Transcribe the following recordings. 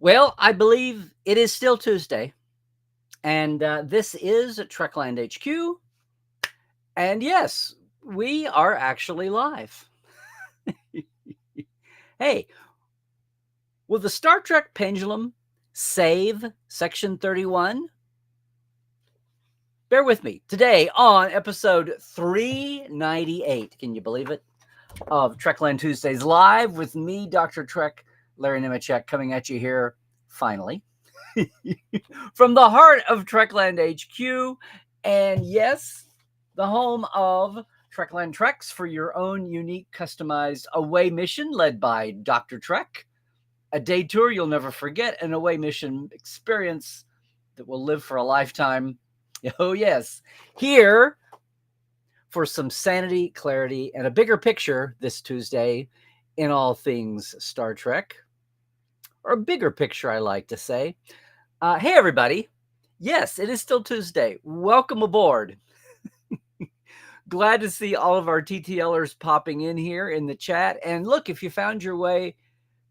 Well, I believe it is still Tuesday, and this is Trekland HQ. And yes, we are actually live. Hey, will the Star Trek Pendulum save Section 31? Bear with me. Today on episode 398, can you believe it, of Trekland Tuesdays Live with me, Dr. Trek, Larry Nemechek, coming at you here finally from the heart of Trekland HQ. And yes, the home of Trekland Treks for your own unique customized away mission led by Dr. Trek. A day tour you'll never forget, an away mission experience that will live for a lifetime. Oh, yes. Here for some sanity, clarity, and a bigger picture this Tuesday in all things Star Trek. Or a bigger picture, I like to say. Hey, everybody. Yes, it is still Tuesday. Welcome aboard. Glad to see all of our TTLers popping in here in the chat. And look, if you found your way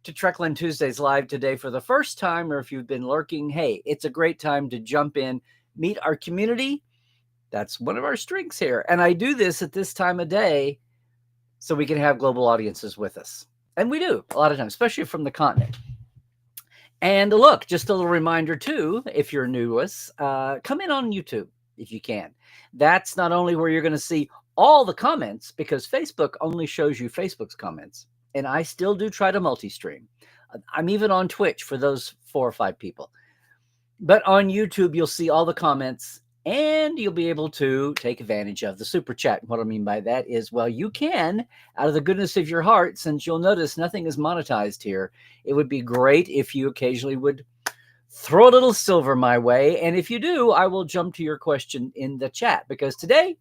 to Trekland Tuesdays Live today for the first time, or if you've been lurking, hey, it's a great time to jump in, meet our community. That's one of our strengths here. And I do this at this time of day so we can have global audiences with us. And we do a lot of times, especially from the continent. And look, just a little reminder too, if you're new to us, come in on YouTube if you can. That's not only where you're going to see all the comments, because Facebook only shows you Facebook's comments. And I still do try to multi-stream. I'm even on Twitch for those 4 or 5 people. But on YouTube, you'll see all the comments and you'll be able to take advantage of the super chat. What I mean by that is, well, you can, out of the goodness of your heart, since you'll notice nothing is monetized here, it would be great if you occasionally would throw a little silver my way. And if you do, I will jump to your question in the chat, because today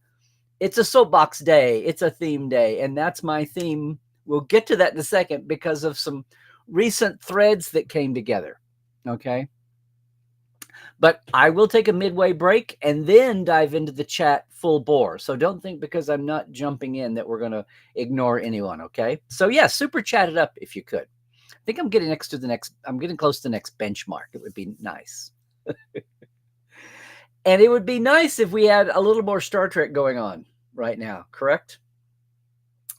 it's a soapbox day. It's a theme day. And that's my theme. We'll get to that in a second because of some recent threads that came together. Okay. But I will take a midway break and then dive into the chat full bore. So don't think because I'm not jumping in that we're going to ignore anyone. Okay. So yeah, super chat it up if you could. I think I'm getting close to the next benchmark. It would be nice. And it would be nice if we had a little more Star Trek going on right now. Correct?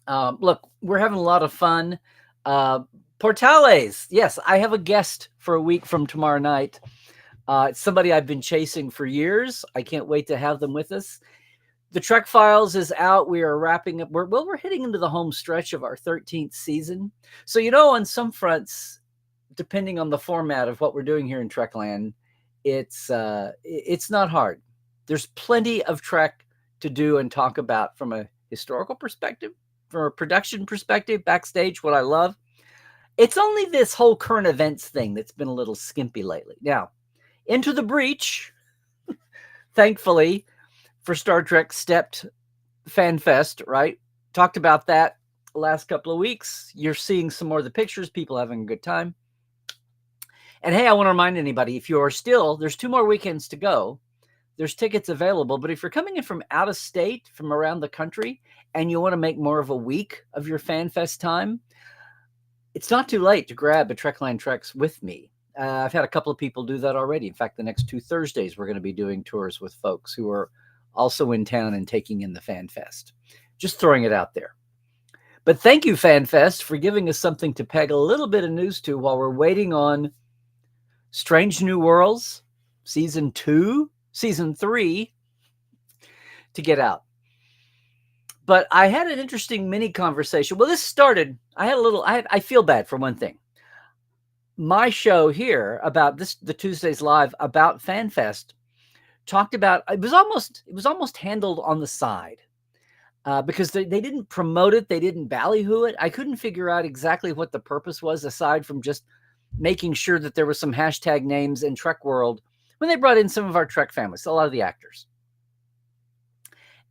Look, we're having a lot of fun. Portales. Yes, I have a guest for a week from tomorrow night. It's somebody I've been chasing for years. I can't wait to have them with us. The Trek Files is out. We are wrapping up. We're hitting into the home stretch of our 13th season. So, on some fronts, depending on the format of what we're doing here in Trekland, it's not hard. There's plenty of Trek to do and talk about from a historical perspective, from a production perspective, backstage, what I love. It's only this whole current events thing that's been a little skimpy lately. Now, Into the Breach, thankfully, for Star Trek stepped FanFest, right? Talked about that the last couple of weeks. You're seeing some more of the pictures, people having a good time. And hey, I want to remind anybody, if you're still, there's 2 more weekends to go. There's tickets available, but if you're coming in from out of state, from around the country, and you want to make more of a week of your FanFest time, it's not too late to grab a Trekland Treks with me. I've had a couple of people do that already. In fact, the next 2 Thursdays, we're going to be doing tours with folks who are also in town and taking in the FanFest. Just throwing it out there. But thank you, FanFest, for giving us something to peg a little bit of news to while we're waiting on Strange New Worlds, Season 3 to get out. But I had an interesting mini conversation. Well, this started, I feel bad for one thing. My show here about the Tuesdays Live about FanFest talked about, it was almost handled on the side because they didn't promote it. They didn't ballyhoo it. I couldn't figure out exactly what the purpose was, aside from just making sure that there was some hashtag names in Trek World when they brought in some of our Trek families, a lot of the actors.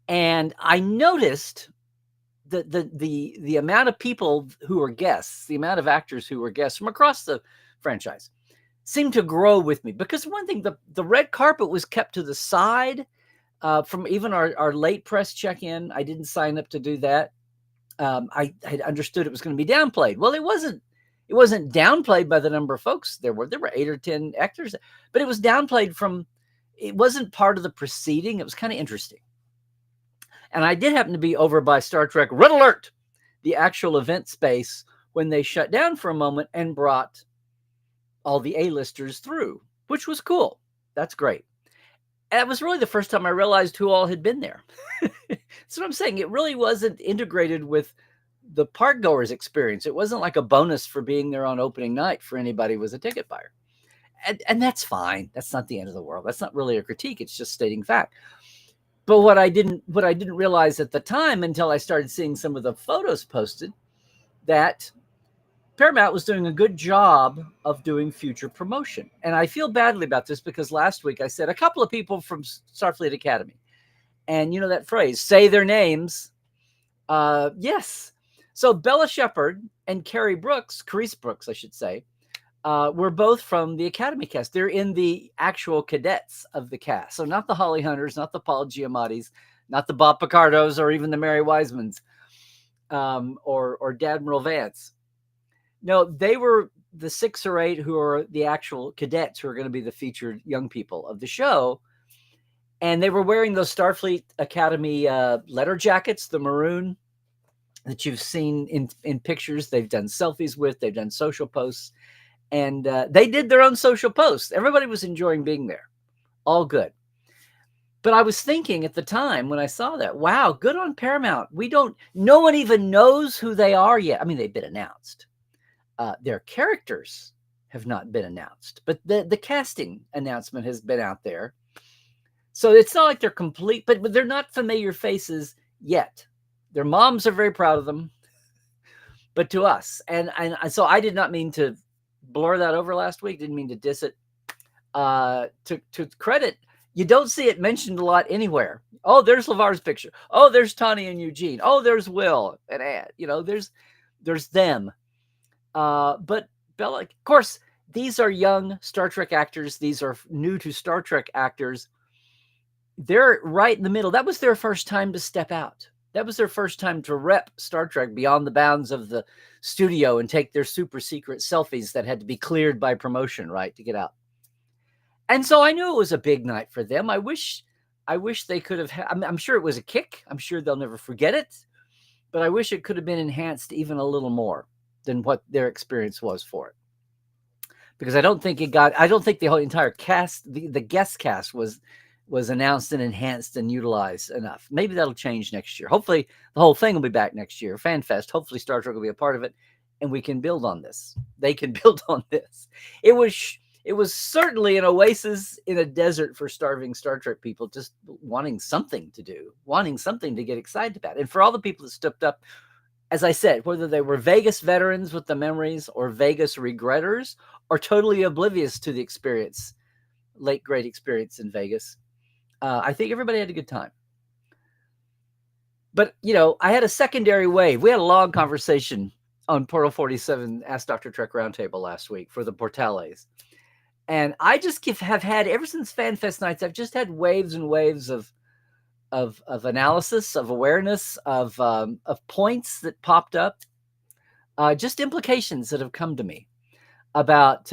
And I noticed the amount of people who were guests, the amount of actors who were guests from across the franchise seemed to grow with me. Because one thing, the red carpet was kept to the side from even our late press check-in. I didn't sign up to do that. I had understood it was going to be downplayed. Well, it wasn't It wasn't downplayed by the number of folks there were. There were 8 or 10 actors, but it was downplayed from, it wasn't part of the proceeding. It was kind of interesting. And I did happen to be over by Star Trek Red Alert, the actual event space, when they shut down for a moment and brought all the A-listers through, which was cool. That's great. And that was really the first time I realized who all had been there. That's what I'm saying. It really wasn't integrated with the park goers experience. It wasn't like a bonus for being there on opening night for anybody who was a ticket buyer. And that's fine. That's not the end of the world. That's not really a critique. It's just stating fact. But what I didn't realize at the time, until I started seeing some of the photos posted, that Paramount was doing a good job of doing future promotion. And I feel badly about this because last week I said a couple of people from Starfleet Academy, and you know that phrase, say their names. Yes. So Bella Shepard and Carice Brooks, I should say, were both from the Academy cast. They're in the actual cadets of the cast. So not the Holly Hunters, not the Paul Giamattis, not the Bob Picardos, or even the Mary Wisemans, or Admiral Vance. No, they were the 6 or 8 who are the actual cadets who are going to be the featured young people of the show. And they were wearing those Starfleet Academy letter jackets, the maroon that you've seen in pictures. They've done selfies with, they've done social posts. And they did their own social posts. Everybody was enjoying being there. All good. But I was thinking at the time when I saw that, wow, good on Paramount. No one even knows who they are yet. I mean, they've been announced. Their characters have not been announced, but the casting announcement has been out there. So it's not like they're complete, but they're not familiar faces yet. Their moms are very proud of them, but to us. And so I did not mean to blur that over last week. Didn't mean to diss it. To credit, you don't see it mentioned a lot anywhere. Oh, there's LeVar's picture. Oh, there's Tawny and Eugene. Oh, there's Will and Ed. You know, there's them. But Bella, of course, these are young Star Trek actors. These are new to Star Trek actors. They're right in the middle. That was their first time to step out. That was their first time to rep Star Trek beyond the bounds of the studio and take their super secret selfies that had to be cleared by promotion, right, to get out. And so I knew it was a big night for them. I wish they could have. I'm sure it was a kick. I'm sure they'll never forget it. But I wish it could have been enhanced even a little more than what their experience was for it. Because I don't think the whole entire cast, the guest cast was announced and enhanced and utilized enough. Maybe that'll change next year. Hopefully the whole thing will be back next year. FanFest. Hopefully Star Trek will be a part of it and we can build on this. They can build on this. It was certainly an oasis in a desert for starving Star Trek people, just wanting something to do, wanting something to get excited about. And for all the people that stepped up, as I said, whether they were Vegas veterans with the memories or Vegas regretters or totally oblivious to the experience, late great experience in Vegas, I think everybody had a good time. But, you know, I had a secondary wave. We had a long conversation on Portal 47 Ask Dr. Trek Roundtable last week for the Portales. And I just have had, ever since FanFest nights, I've just had waves and waves of analysis, of awareness, of points that popped up, just implications that have come to me about,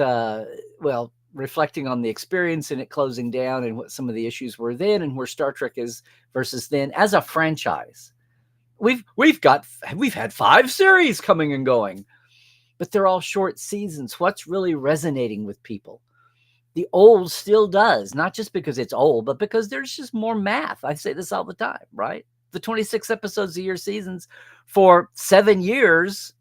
reflecting on the experience and it closing down and what some of the issues were then and where Star Trek is versus then as a franchise. We've had 5 series coming and going, but they're all short seasons. What's really resonating with people? The old still does, not just because it's old, but because there's just more math. I say this all the time, right? The 26 episodes a year seasons for 7 years,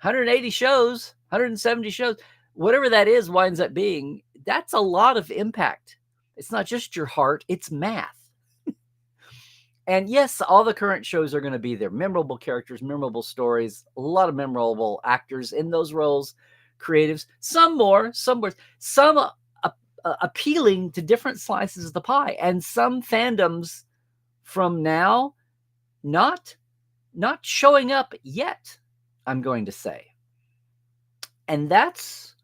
180 shows, 170 shows, whatever that is winds up being, that's a lot of impact. It's not just your heart, it's math. And yes, all the current shows are going to be there. Memorable characters, memorable stories, a lot of memorable actors in those roles, creatives, some more, some worse, some appealing to different slices of the pie, and some fandoms from now not showing up yet, I'm going to say. And that's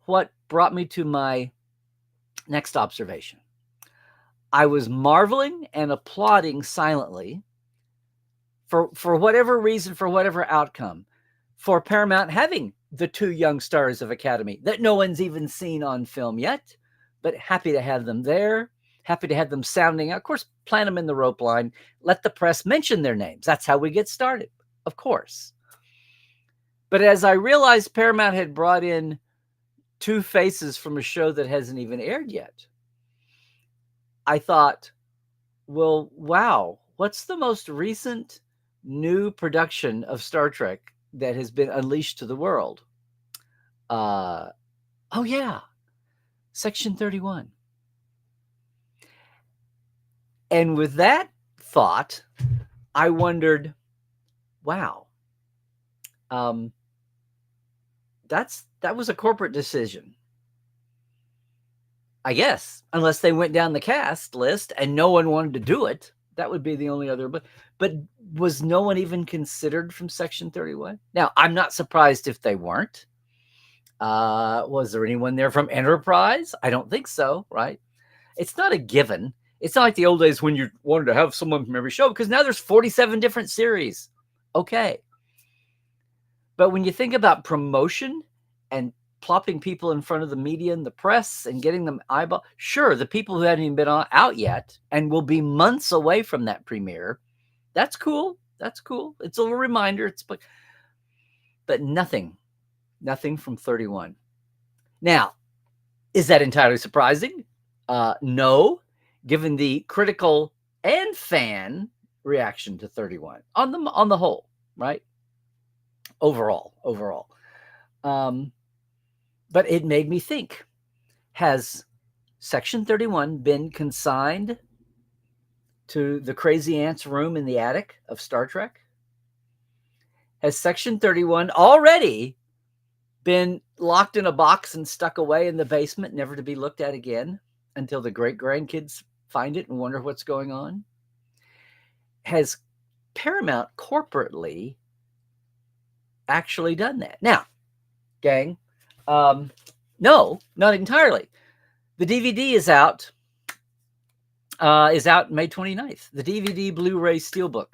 what brought me to my next observation. I was marveling and applauding silently for whatever reason, for whatever outcome, for Paramount having the two young stars of Academy that no one's even seen on film yet, but happy to have them there, happy to have them sounding out. Of course, plant them in the rope line, let the press mention their names. That's how we get started, of course. But as I realized Paramount had brought in two faces from a show that hasn't even aired yet, I thought, well, wow, what's the most recent new production of Star Trek that has been unleashed to the world? Oh yeah, Section 31. And with that thought, I wondered, wow, that was a corporate decision, I guess, unless they went down the cast list and no one wanted to do it. That would be the only other. But was no one even considered from Section 31? Now, I'm not surprised if they weren't. Was there anyone there from Enterprise? I don't think so, right? It's not a given. It's not like the old days when you wanted to have someone from every show, because now there's 47 different series. Okay. But when you think about promotion and plopping people in front of the media and the press and getting them eyeball, sure, the people who hadn't even been out yet and will be months away from that premiere, that's cool. That's cool. It's a little reminder. But nothing from 31. Now, is that entirely surprising? No, given the critical and fan reaction to 31 on the whole, right? Overall. But it made me think, has Section 31 been consigned to the crazy aunt's room in the attic of Star Trek? Has Section 31 already been locked in a box and stuck away in the basement, never to be looked at again until the great-grandkids find it and wonder what's going on? Has Paramount corporately actually done that? Now, gang, no, not entirely. The DVD is out May 29th. The DVD Blu-ray Steelbook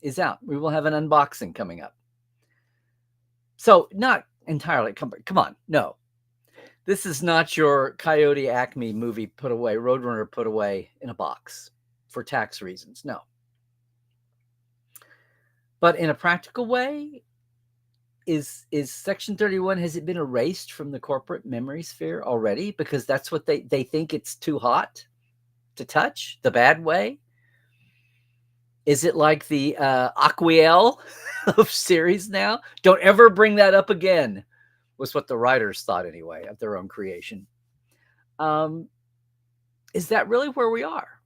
is out. We will have an unboxing coming up. So not entirely. Come on, no. This is not your Coyote Acme movie put away, Roadrunner put away in a box for tax reasons. No. But in a practical way, is Section 31, has it been erased from the corporate memory sphere already? Because that's what they think it's too hot to touch, the bad way? Is it like the Aquiel of series now? Don't ever bring that up again, was what the writers thought anyway, of their own creation. Is that really where we are?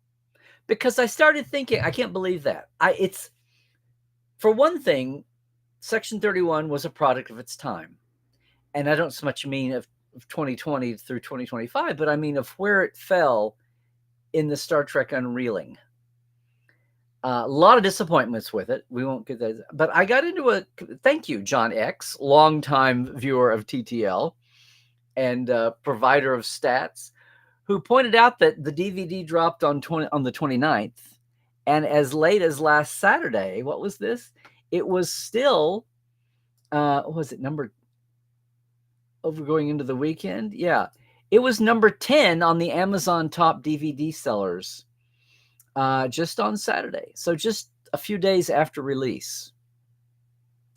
Because I started thinking, I can't believe that. It's, for one thing, Section 31 was a product of its time. And I don't so much mean of 2020 through 2025, but I mean of where it fell in the Star Trek unreeling. A lot of disappointments with it. We won't get that. But I got into thank you, John X, longtime viewer of TTL and provider of stats, who pointed out that the DVD dropped on the 29th. And as late as last Saturday, what was this? It was still, was it going into the weekend? Yeah. It was number 10 on the Amazon top DVD sellers just on Saturday. So just a few days after release.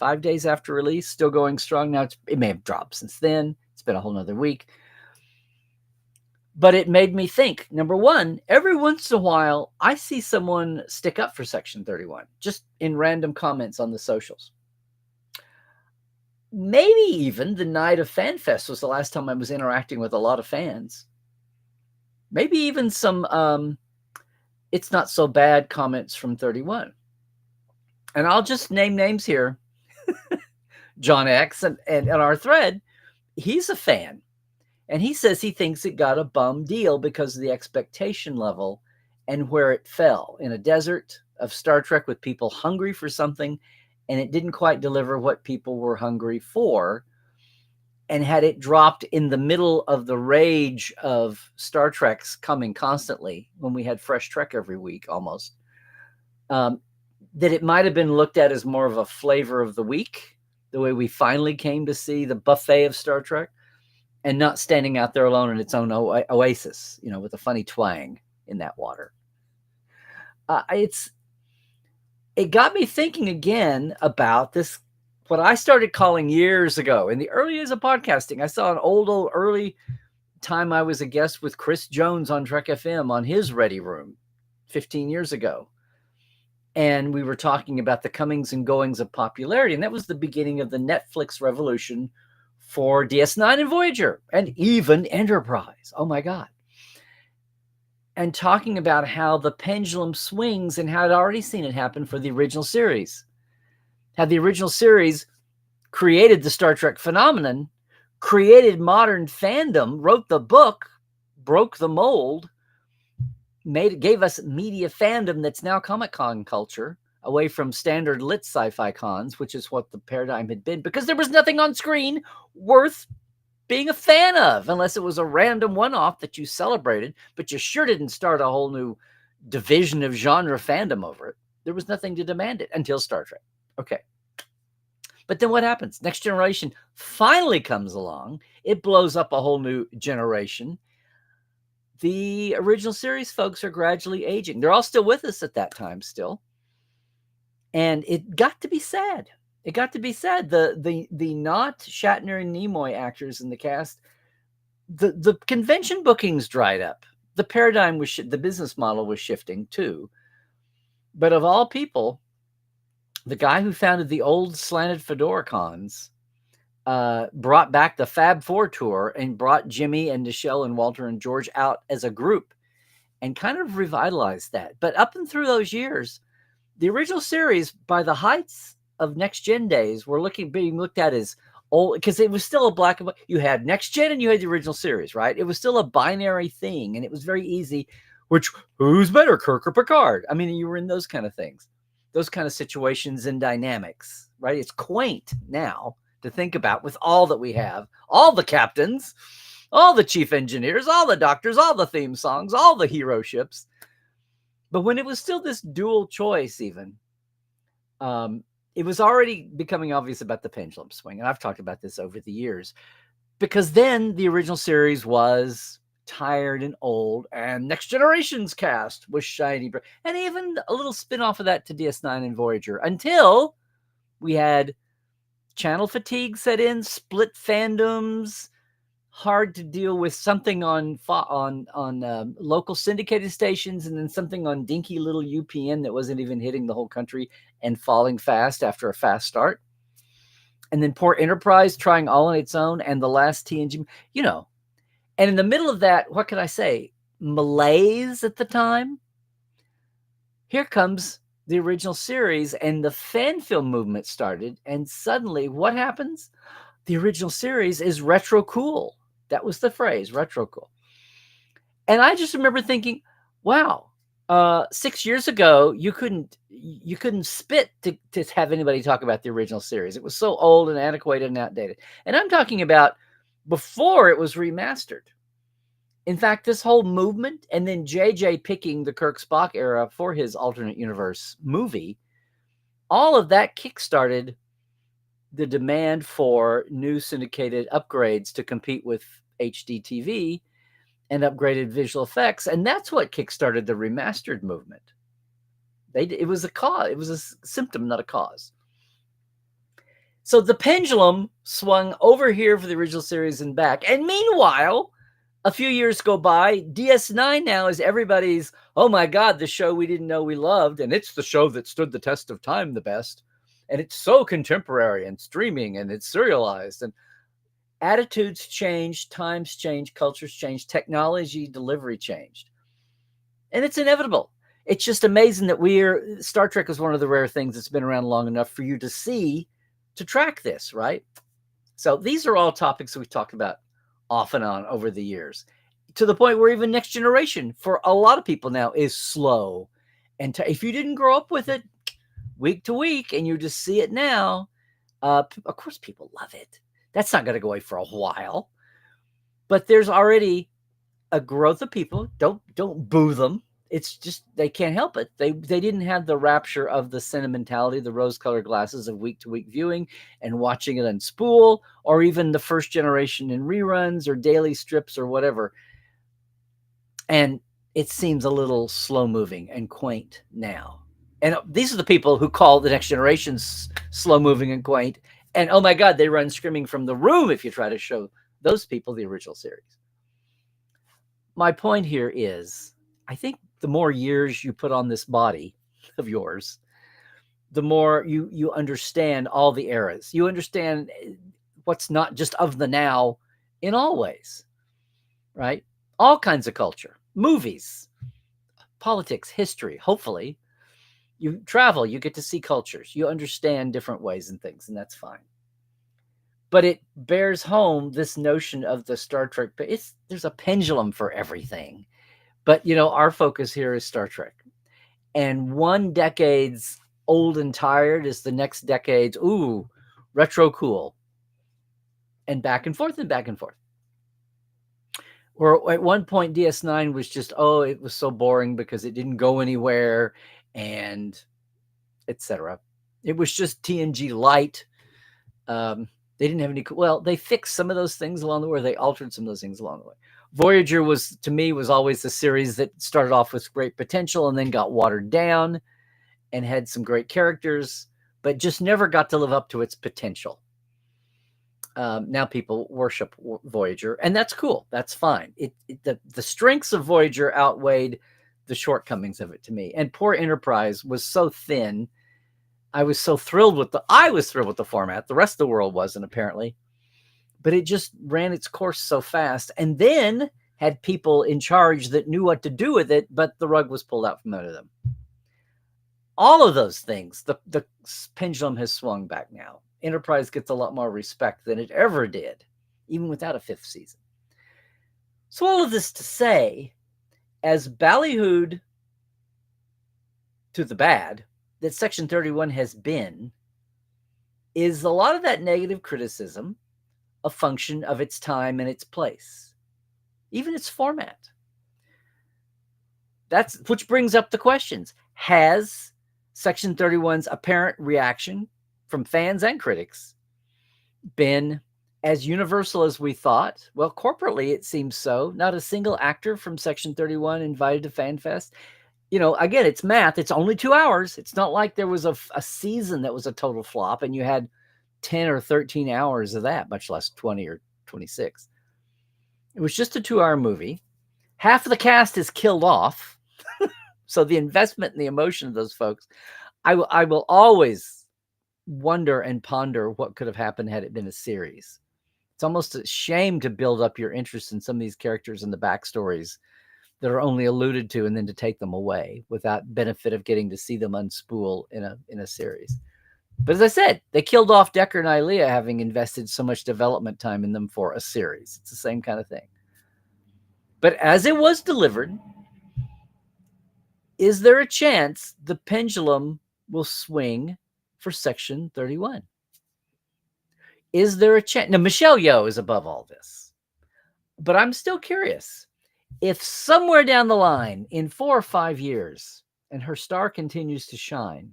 5 days after release, still going strong. Now it may have dropped since then. It's been a whole nother week. But it made me think, number one, every once in a while, I see someone stick up for Section 31, just in random comments on the socials. Maybe even the night of FanFest was the last time I was interacting with a lot of fans. Maybe even some it's not so bad comments from 31. And I'll just name names here. John X and our thread, he's a fan. And he says he thinks it got a bum deal because of the expectation level and where it fell in a desert of Star Trek with people hungry for something, and it didn't quite deliver what people were hungry for. And had it dropped in the middle of the rage of Star Treks coming constantly, when we had fresh Trek every week almost, that it might have been looked at as more of a flavor of the week the way we finally came to see the buffet of Star Trek, and not standing out there alone in its own oasis, with a funny twang in that water. It got me thinking again about this, what I started calling years ago in the early days of podcasting. I saw an old early time I was a guest with Chris Jones on Trek FM on his Ready Room 15 years ago. And we were talking about the comings and goings of popularity. And that was the beginning of the Netflix revolution for DS9 and Voyager and even Enterprise. Oh my God. And talking about how the pendulum swings and how I'd already seen it happen for the original series. How the original series created the Star Trek phenomenon, created modern fandom, wrote the book, broke the mold, gave us media fandom that's now Comic-Con culture, away from standard lit sci-fi cons, which is what the paradigm had been, because there was nothing on screen worth being a fan of, unless it was a random one-off that you celebrated, but you sure didn't start a whole new division of genre fandom over it. There was nothing to demand it until Star Trek. Okay. But then what happens? Next Generation finally comes along. It blows up a whole new generation. The original series folks are gradually aging. They're all still with us at that time still. And it got to be sad. It got to be sad. The not Shatner and Nimoy actors in the cast, the convention bookings dried up. The paradigm was, the business model was shifting too. But of all people, the guy who founded the old slanted fedora cons brought back the Fab Four tour and brought Jimmy and Nichelle and Walter and George out as a group and kind of revitalized that. But up and through those years, the original series, by the heights of Next Gen days, were being looked at as old, because it was still a black and white. You had Next Gen and you had the original series, right? It was still a binary thing, and it was very easy. Who's better, Kirk or Picard? I mean, you were in those kind of things, those kind of situations and dynamics, right? It's quaint now to think about with all that we have, all the captains, all the chief engineers, all the doctors, all the theme songs, all the hero ships. But when it was still this dual choice, even, it was already becoming obvious about the pendulum swing. And I've talked about this over the years, because then the original series was tired and old, and Next Generation's cast was shiny, and even a little spin-off of that to DS9 and Voyager, until we had channel fatigue set in, split fandoms, hard to deal with something on local syndicated stations, and then something on dinky little UPN that wasn't even hitting the whole country and falling fast after a fast start. And then poor Enterprise trying all on its own, and the last TNG, And in the middle of that, what could I say? Malaise at the time. Here comes the original series, and the fan film movement started, and suddenly what happens? The original series is retro cool. That was the phrase, retro cool. And I just remember thinking, wow, 6 years ago, you couldn't spit to have anybody talk about the original series. It was so old and antiquated and outdated. And I'm talking about before it was remastered. In fact, this whole movement, and then JJ picking the Kirk Spock era for his alternate universe movie, all of that kickstarted the demand for new syndicated upgrades to compete with HD TV and upgraded visual effects. And that's what kickstarted the remastered movement. It was a cause. It was a symptom, not a cause. So the pendulum swung over here for the original series and back. And meanwhile, a few years go by. DS9 now is everybody's, oh my God, the show we didn't know we loved. And it's the show that stood the test of time the best. And it's so contemporary and streaming, and it's serialized. And attitudes changed, times changed, cultures changed, technology delivery changed. And it's inevitable. It's just amazing that Star Trek is one of the rare things that's been around long enough for you to see, to track this, right? So these are all topics we've talked about off and on over the years, to the point where even Next Generation, for a lot of people now, is slow. And if you didn't grow up with it week to week and you just see it now, of course people love it. That's not going to go away for a while. But there's already a growth of people. Don't boo them. It's just they can't help it. They didn't have the rapture of the sentimentality, the rose-colored glasses of week-to-week viewing and watching it on spool, or even the first generation in reruns or daily strips or whatever. And it seems a little slow-moving and quaint now. And these are the people who call the next generation slow-moving and quaint. And oh my God, they run screaming from the room if you try to show those people the original series. My point here is, I think the more years you put on this body of yours, the more you understand all the eras. You understand what's not just of the now in all ways, right? All kinds of culture, movies, politics, history. Hopefully, you travel, you get to see cultures, you understand different ways and things, and that's fine. But it bears home this notion of the Star Trek. There's a pendulum for everything. But, our focus here is Star Trek. And one decade's old and tired is the next decade's, ooh, retro cool. And back and forth and back and forth. Or at one point, DS9 was just, it was so boring because it didn't go anywhere and etc. It was just TNG light. They didn't have any, they fixed some of those things along the way. They altered some of those things along the way. Voyager was always a series that started off with great potential and then got watered down and had some great characters, but just never got to live up to its potential. Now people worship Voyager, and that's cool. That's fine. The strengths of Voyager outweighed the shortcomings of it to me. And poor Enterprise was so thin. I was thrilled with the format. The rest of the world wasn't, apparently. But it just ran its course so fast, and then had people in charge that knew what to do with it, but the rug was pulled out from under them. All of those things, the pendulum has swung back now. Enterprise gets a lot more respect than it ever did, even without a fifth season. So all of this to say, as ballyhooed to the bad that Section 31 has been, is a lot of that negative criticism a function of its time and its place, even its format. Which brings up the questions. Has Section 31's apparent reaction from fans and critics been as universal as we thought? Well, corporately, it seems so. Not a single actor from Section 31 invited to FanFest. Again, it's math. It's only 2 hours. It's not like there was a season that was a total flop and you had 10 or 13 hours of that, much less 20 or 26. It was just a 2-hour movie. Half of the cast is killed off. So the investment and the emotion of those folks, I will always wonder and ponder what could have happened had it been a series. It's almost a shame to build up your interest in some of these characters and the backstories that are only alluded to and then to take them away without benefit of getting to see them unspool in a series. But as I said, they killed off Decker and Ilea, having invested so much development time in them for a series. It's the same kind of thing. But as it was delivered, is there a chance the pendulum will swing for Section 31? Is there a chance? Now, Michelle Yeoh is above all this. But I'm still curious. If somewhere down the line, in 4 or 5 years, and her star continues to shine,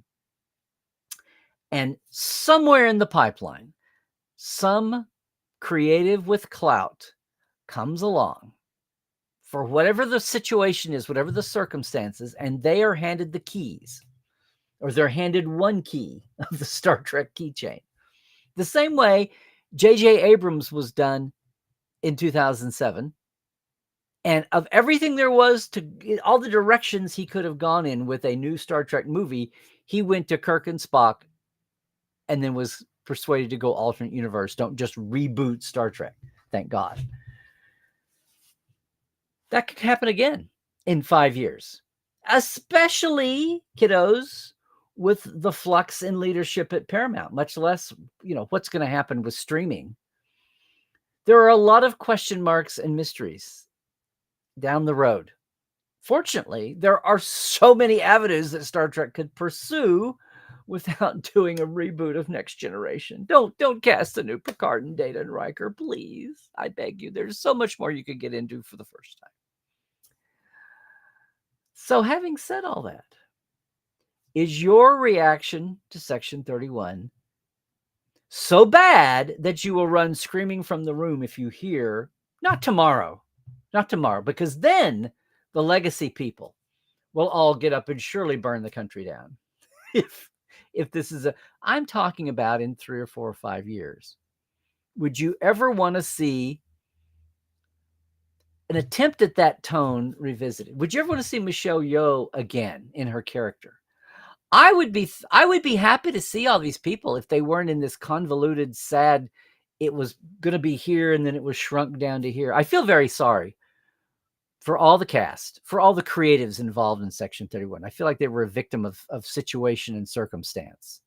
and somewhere in the pipeline, some creative with clout comes along for whatever the situation is, whatever the circumstances, and they are handed the keys, or they're handed one key of the Star Trek keychain. The same way J.J. Abrams was done in 2007. And of everything there was all the directions he could have gone in with a new Star Trek movie, he went to Kirk and Spock and then was persuaded to go alternate universe. Don't just reboot Star Trek. Thank God. That could happen again in 5 years, especially, kiddos, with the flux in leadership at Paramount, much less, what's going to happen with streaming. There are a lot of question marks and mysteries down the road. Fortunately, there are so many avenues that Star Trek could pursue without doing a reboot of Next Generation. Don't cast a new Picard and Data and Riker, please. I beg you. There's so much more you could get into for the first time. So having said all that, is your reaction to Section 31 so bad that you will run screaming from the room if you hear, not tomorrow, because then the legacy people will all get up and surely burn the country down. if this is I'm talking about in 3 or 4 or 5 years. Would you ever want to see an attempt at that tone revisited? Would you ever want to see Michelle Yeoh again in her character? I would be happy to see all these people if they weren't in this convoluted, sad, it was going to be here and then it was shrunk down to here. I feel very sorry for all the cast, for all the creatives involved in Section 31. I feel like they were a victim of situation and circumstance.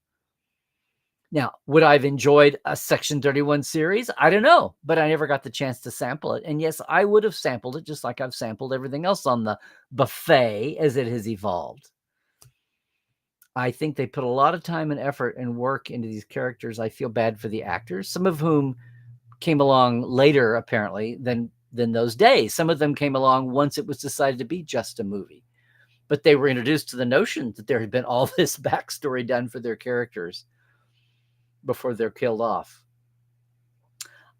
Now, would I have enjoyed a Section 31 series? I don't know, but I never got the chance to sample it. And yes, I would have sampled it just like I've sampled everything else on the buffet as it has evolved. I think they put a lot of time and effort and work into these characters. I feel bad for the actors, some of whom came along later, apparently, than those days. Some of them came along once it was decided to be just a movie. But they were introduced to the notion that there had been all this backstory done for their characters before they're killed off.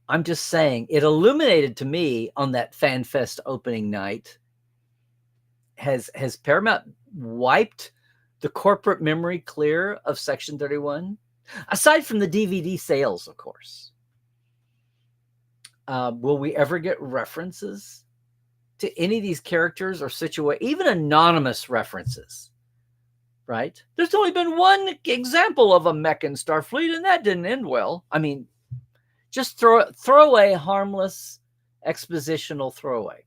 I'm just saying, it illuminated to me on that Fan Fest opening night, has Paramount wiped the corporate memory clear of Section 31? Aside from the DVD sales, of course. Will we ever get references to any of these characters or situations, even anonymous references? Right? There's only been one example of a mech in Starfleet, and that didn't end well. I mean, just throw away harmless expositional throwaway.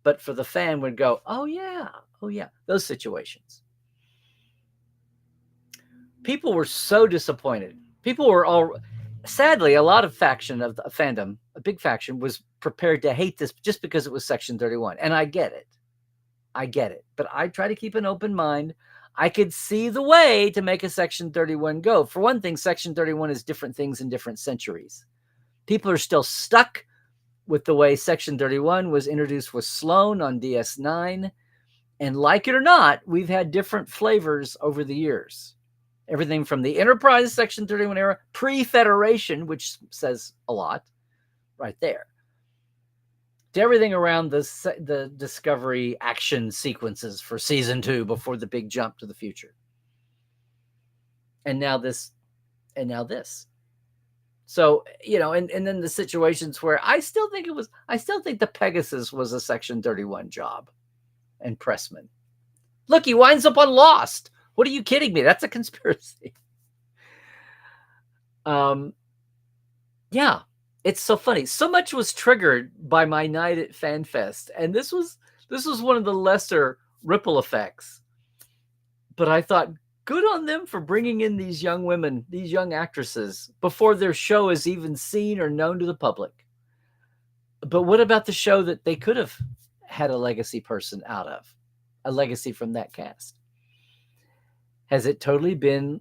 But for the fan would go, oh yeah, those situations. People were so disappointed. People were all, sadly, a lot of faction of the fandom, a big faction, was prepared to hate this just because it was Section 31. And I get it. But I try to keep an open mind. I could see the way to make a Section 31 go. For one thing, Section 31 is different things in different centuries. People are still stuck with the way Section 31 was introduced with Sloan on DS9. And like it or not, we've had different flavors over the years. Everything from the Enterprise Section 31 era, pre-Federation, which says a lot right there, to everything around the Discovery action sequences for Season 2 before the big jump to the future. And now this. So, and then the situations where I still think the Pegasus was a Section 31 job. And Pressman. Look, he winds up on Lost. What are you kidding me? That's a conspiracy. Yeah, it's so funny. So much was triggered by my night at FanFest, and this was one of the lesser ripple effects. But I thought, good on them for bringing in these young women, these young actresses, before their show is even seen or known to the public. But what about the show that they could have had a legacy person out of, a legacy from that cast? Has it totally been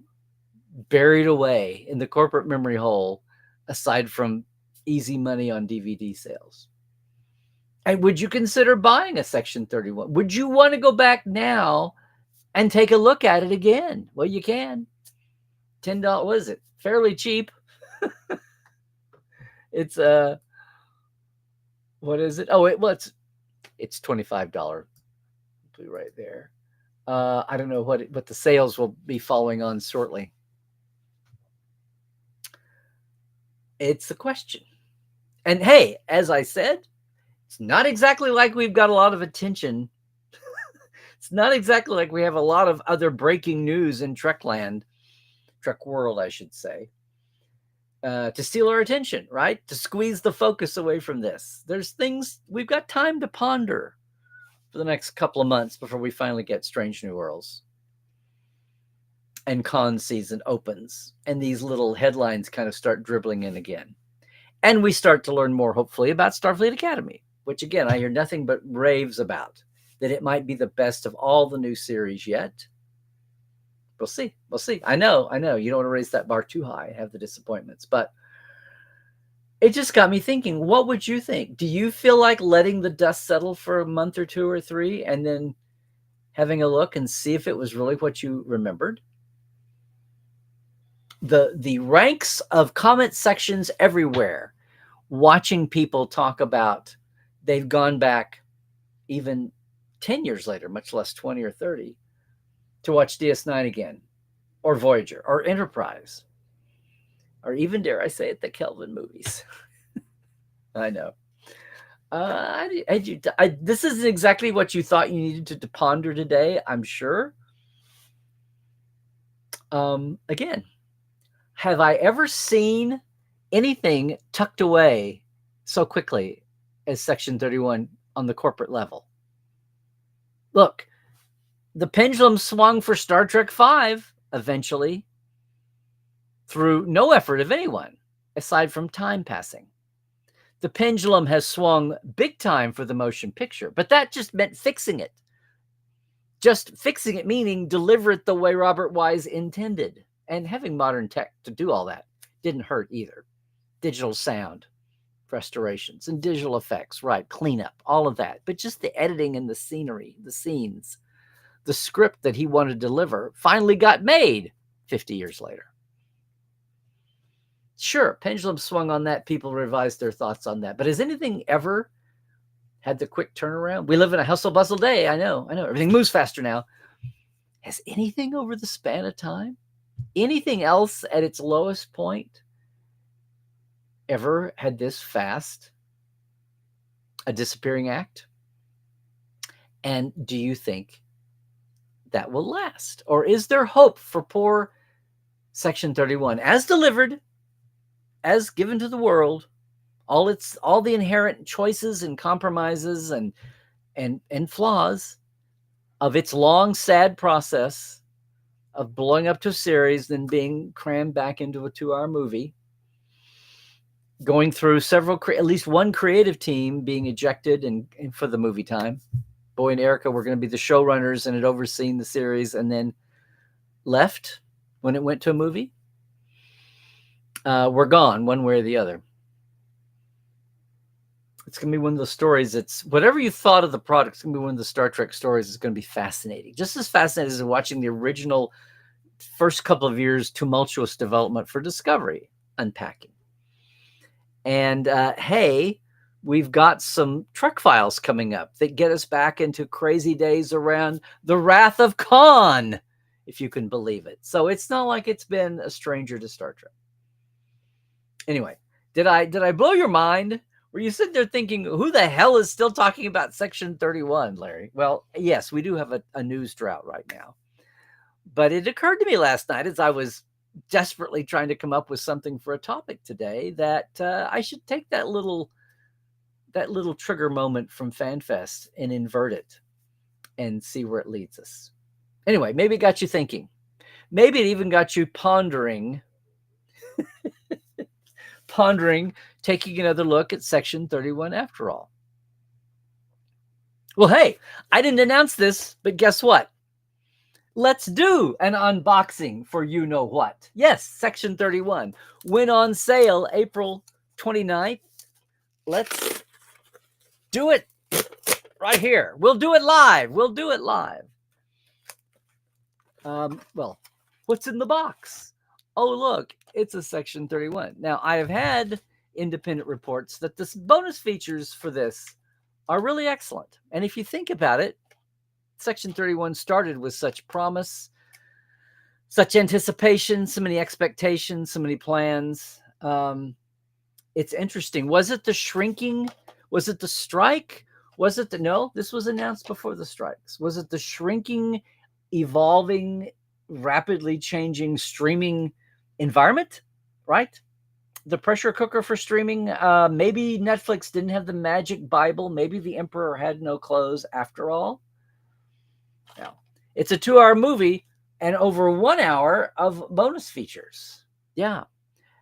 buried away in the corporate memory hole, aside from easy money on DVD sales? And would you consider buying a Section 31? Would you want to go back now and take a look at it again? Well, you can. $10, what is it? Fairly cheap. It's what is it? Oh, it's $25 right there. I don't know what the sales will be following on shortly. It's a question. And hey, as I said, it's not exactly like we've got a lot of attention. It's not exactly like we have a lot of other breaking news in Trekland, Trek world, I should say, to steal our attention, right? To squeeze the focus away from this. There's things we've got time to ponder for the next couple of months before we finally get Strange New Worlds and con season opens and these little headlines kind of start dribbling in again. And we start to learn more, hopefully, about Starfleet Academy, which again, I hear nothing but raves about, that it might be the best of all the new series yet. We'll see. I know. You don't want to raise that bar too high and have the disappointments, but it just got me thinking, what would you think? Do you feel like letting the dust settle for a month or two or three and then having a look and see if it was really what you remembered. The ranks of comment sections everywhere, watching people talk about they've gone back even 10 years later, much less 20 or 30, to watch DS9 again, or Voyager, or Enterprise, or even, dare I say it, the Kelvin movies. I know. This isn't exactly what you thought you needed to ponder today, I'm sure. Again, have I ever seen anything tucked away so quickly as Section 31 on the corporate level? Look, the pendulum swung for Star Trek V eventually through no effort of anyone, aside from time passing. The pendulum has swung big time for the motion picture, but that just meant fixing it. Just fixing it, meaning deliver it the way Robert Wise intended. And having modern tech to do all that didn't hurt either. Digital sound restorations and digital effects, right, cleanup, all of that. But just the editing and the scenery, the scenes, the script that he wanted to deliver finally got made 50 years later. Sure, pendulum swung on that. People revised their thoughts on that. But has anything ever had the quick turnaround? We live in a hustle bustle day. I know. Everything moves faster now. Has anything over the span of time, anything else at its lowest point, ever had this fast a disappearing act? And do you think that will last? Or is there hope for poor Section 31 as delivered, as given to the world, all the inherent choices and compromises and flaws of its long, sad process of blowing up to a series, then being crammed back into a 2-hour movie, going through at least one creative team being ejected and for the movie time. Boy and Erica were going to be the showrunners and had overseen the series and then left when it went to a movie. We're gone one way or the other. It's going to be one of those stories. It's whatever you thought of the product, it's going to be one of the Star Trek stories. It's going to be fascinating. Just as fascinating as watching the original first couple of years tumultuous development for Discovery unpacking. And hey, we've got some Trek files coming up that get us back into crazy days around the Wrath of Khan, if you can believe it. So it's not like it's been a stranger to Star Trek. Anyway, did I blow your mind? Were you sitting there thinking, who the hell is still talking about Section 31, Larry? Well, yes, we do have a news drought right now. But it occurred to me last night as I was desperately trying to come up with something for a topic today that I should take that little trigger moment from FanFest and invert it and see where it leads us. Anyway, maybe it got you thinking. Maybe it even got you pondering taking another look at Section 31 after all. Well, hey, I didn't announce this, but guess what? Let's do an unboxing for you know what. Yes, Section 31 went on sale April 29th. Let's do it right here. We'll do it live. Well, what's in the box? Oh, look, it's a Section 31. Now, I have had independent reports that the bonus features for this are really excellent. And if you think about it, Section 31 started with such promise, such anticipation, so many expectations, so many plans. It's interesting. Was it the shrinking? Was it the strike? No, this was announced before the strikes. Was it the shrinking, evolving, rapidly changing streaming environment, right? The pressure cooker for streaming. Maybe Netflix didn't have the magic Bible. Maybe the emperor had no clothes after all. Now, it's a 2-hour movie and over 1 hour of bonus features. Yeah.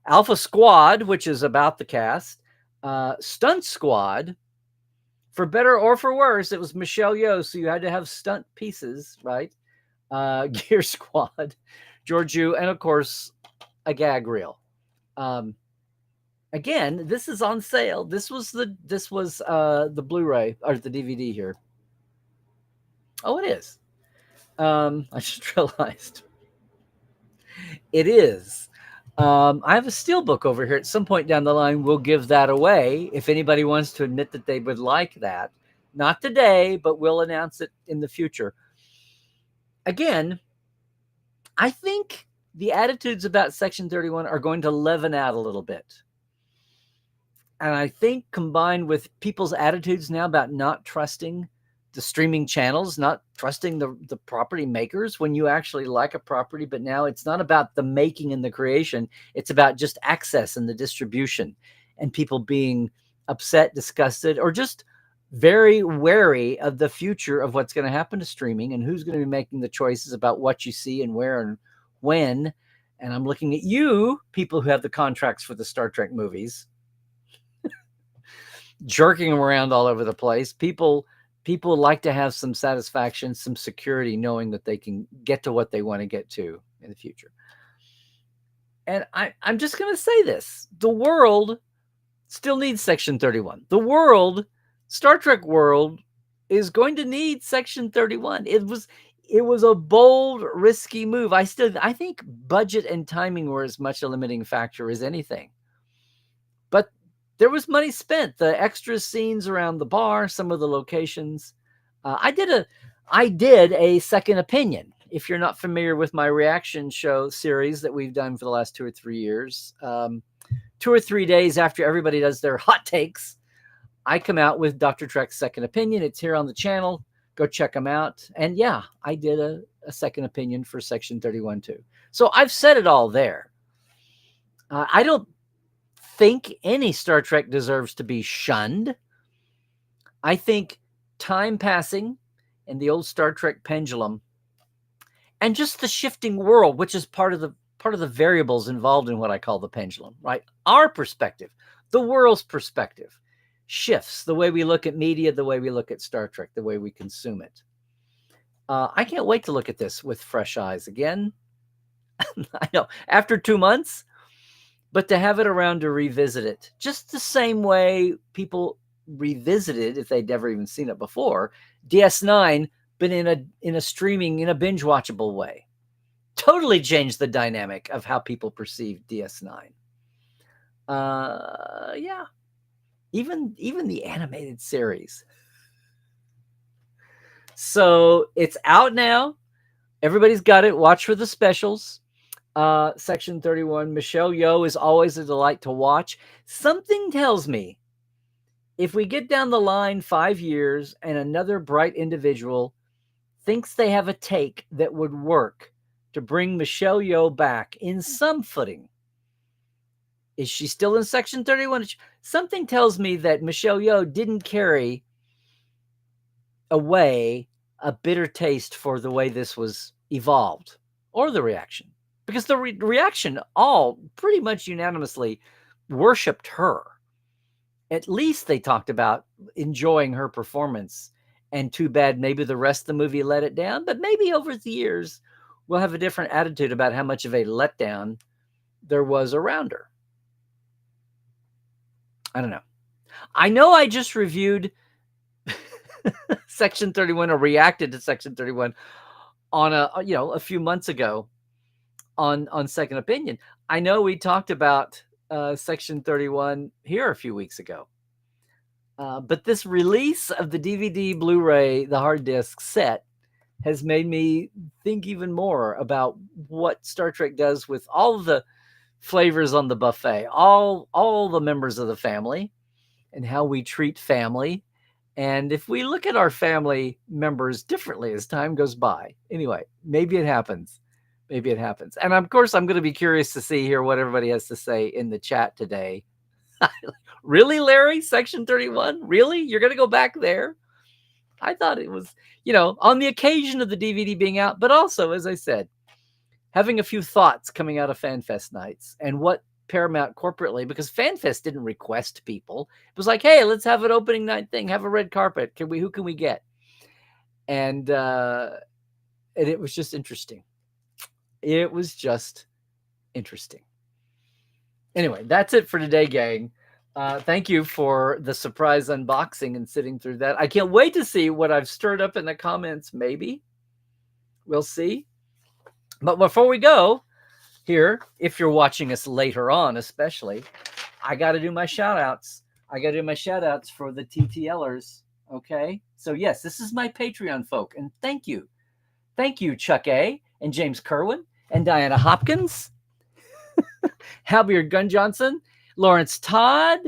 Alpha Squad, which is about the cast. Stunt Squad, for better or for worse, it was Michelle Yeoh, so you had to have stunt pieces, right? Gear Squad, George Yu, and of course, a gag reel. Again, this is on sale. This was the Blu-ray or the DVD here. Oh, it is. I just realized it is. I have a steelbook over here. At some point down the line, we'll give that away if anybody wants to admit that they would like that. Not today, but we'll announce it in the future. Again, I think the attitudes about Section 31 are going to leaven out a little bit. And I think combined with people's attitudes now about not trusting the streaming channels, not trusting the property makers when you actually like a property, but now it's not about the making and the creation. It's about just access and the distribution, and people being upset, disgusted, or just very wary of the future of what's going to happen to streaming and who's going to be making the choices about what you see and where and when. And I'm looking at you, people who have the contracts for the Star Trek movies, jerking them around all over the place. People like to have some satisfaction, some security, knowing that they can get to what they want to get to in the future. And I'm just going to say this. The world still needs Section 31. The world, Star Trek world, is going to need Section 31. It was a bold, risky move. I think budget and timing were as much a limiting factor as anything. But there was money spent. The extra scenes around the bar, some of the locations. I did a second opinion. If you're not familiar with my reaction show series that we've done for the last 2 or 3 years, 2 or 3 days after everybody does their hot takes, I come out with Dr. Trek's second opinion. It's here on the channel. Go check them out. And yeah, I did a second opinion for Section 31 too. So I've said it all there. I don't think any Star Trek deserves to be shunned. I think time passing and the old Star Trek pendulum and just the shifting world, which is part of the variables involved in what I call the pendulum, right? Our perspective, the world's perspective, shifts the way we look at media, the way we look at Star Trek, the way we consume it. I can't wait to look at this with fresh eyes again. I know, after 2 months, but to have it around to revisit it, just the same way people revisited, if they'd never even seen it before, DS9, but in a streaming, in a binge watchable way. Totally changed the dynamic of how people perceive DS9. Yeah. Even the animated series. So it's out now. Everybody's got it. Watch for the specials. Section 31. Michelle Yeoh is always a delight to watch. Something tells me if we get down the line 5 years and another bright individual thinks they have a take that would work to bring Michelle Yeoh back in some footing. Is she still in Section 31? Something tells me that Michelle Yeoh didn't carry away a bitter taste for the way this was evolved or the reaction. Because the reaction all pretty much unanimously worshipped her. At least they talked about enjoying her performance. And too bad maybe the rest of the movie let it down. But maybe over the years, we'll have a different attitude about how much of a letdown there was around her. I don't know. I know I just reviewed Section 31 or reacted to Section 31 on a few months ago on Second Opinion. I know we talked about Section 31 here a few weeks ago. But this release of the DVD, Blu-ray, the hard disk set has made me think even more about what Star Trek does with all the flavors on the buffet, all the members of the family, and how we treat family. And if we look at our family members differently as time goes by. Anyway, maybe it happens. Maybe it happens. And of course, I'm going to be curious to see here what everybody has to say in the chat today. Really, Larry? Section 31? Really? You're going to go back there? I thought it was, on the occasion of the DVD being out, but also, as I said, having a few thoughts coming out of FanFest nights and what Paramount corporately, because FanFest didn't request people. It was like, hey, let's have an opening night thing, have a red carpet. Who can we get? And it was just interesting. It was just interesting. Anyway, that's it for today, gang. Thank you for the surprise unboxing and sitting through that. I can't wait to see what I've stirred up in the comments, maybe. We'll see. But before we go here, if you're watching us later on, especially, I got to do my shout outs. I got to do my shout outs for the TTLers. Okay. So, yes, this is my Patreon folk. And thank you. Thank you, Chuck A. and James Kerwin and Diana Hopkins, Halbert Gunn Johnson, Lawrence Todd,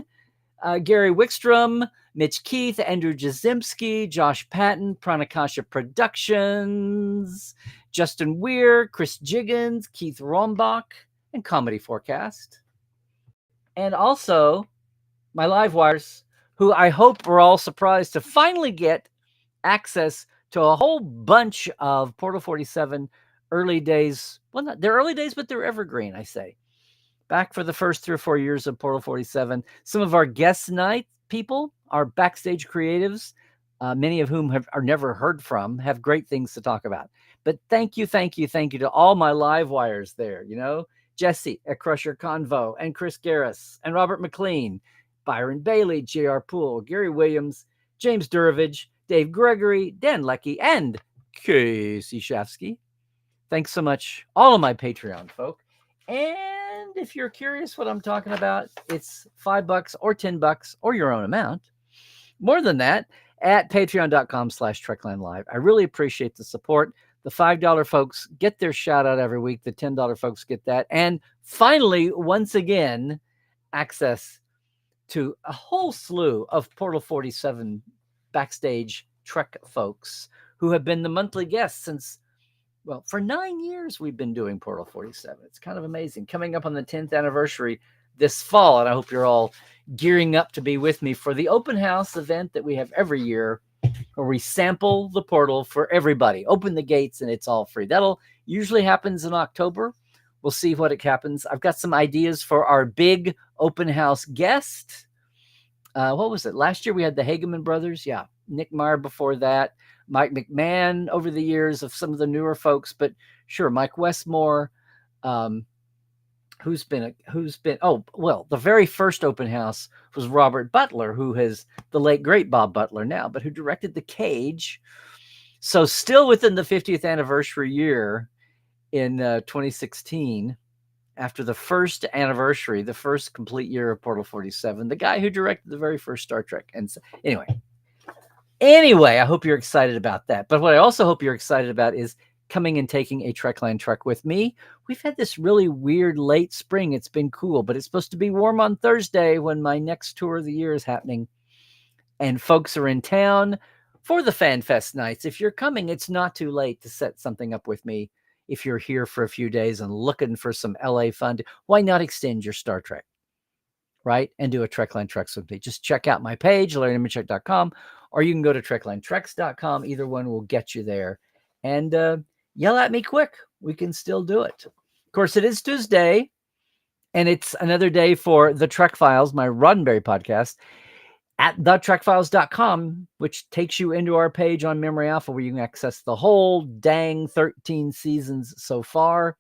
Gary Wickstrom, Mitch Keith, Andrew Jazimski, Josh Patton, Pranakasha Productions, Justin Weir, Chris Jiggins, Keith Rombach, and Comedy Forecast. And also my live wires, who I hope we're all surprised to finally get access to a whole bunch of Portal 47 early days. Well, not, they're early days, but they're evergreen, I say. Back for the first 3 or 4 years of Portal 47. Some of our guest night people, our backstage creatives, many of whom are never heard from, have great things to talk about. But thank you to all my live wires there, Jesse at Crusher Convo, and Chris Garris, and Robert McLean, Byron Bailey, J.R. Poole, Gary Williams, James Durovich, Dave Gregory, Dan Leckie, and Casey Shafsky. Thanks so much, all of my Patreon folk. And if you're curious what I'm talking about, it's $5 or $10 or your own amount. More than that, at patreon.com/TreklandLive. I really appreciate the support. The $5 folks get their shout out every week. The $10 folks get that. And finally, once again, access to a whole slew of Portal 47 backstage Trek folks who have been the monthly guests since, well, for 9 years we've been doing Portal 47. It's kind of amazing. Coming up on the 10th anniversary this fall, and I hope you're all gearing up to be with me for the open house event that we have every year, where we sample the portal for everybody. Open the gates and it's all free. That'll usually happens in October. We'll see what it happens. I've got some ideas for our big open house guest. What was it? Last year we had the Hageman brothers. Yeah. Nick Meyer before that. Mike McMahon over the years, of some of the newer folks, but sure, Mike Westmore, who's been, the very first open house was Robert Butler, who has the late, great Bob Butler now, but who directed The Cage. So still within the 50th anniversary year in 2016, after the first anniversary, the first complete year of Portal 47, the guy who directed the very first Star Trek. And so, Anyway, I hope you're excited about that. But what I also hope you're excited about is coming and taking a Trekland trek with me. We've had this really weird late spring. It's been cool, but it's supposed to be warm on Thursday when my next tour of the year is happening. And folks are in town for the Fan Fest nights. If you're coming, it's not too late to set something up with me. If you're here for a few days and looking for some LA fun, why not extend your Star Trek, right? And do a Trekland Treks with me. Just check out my page, LarryNemechek.com, or you can go to TreklandTreks.com. Either one will get you there. And yell at me quick. We can still do it. Of course, it is Tuesday, and it's another day for The Trek Files, my Roddenberry podcast, at thetrekfiles.com, which takes you into our page on Memory Alpha, where you can access the whole dang 13 seasons so far.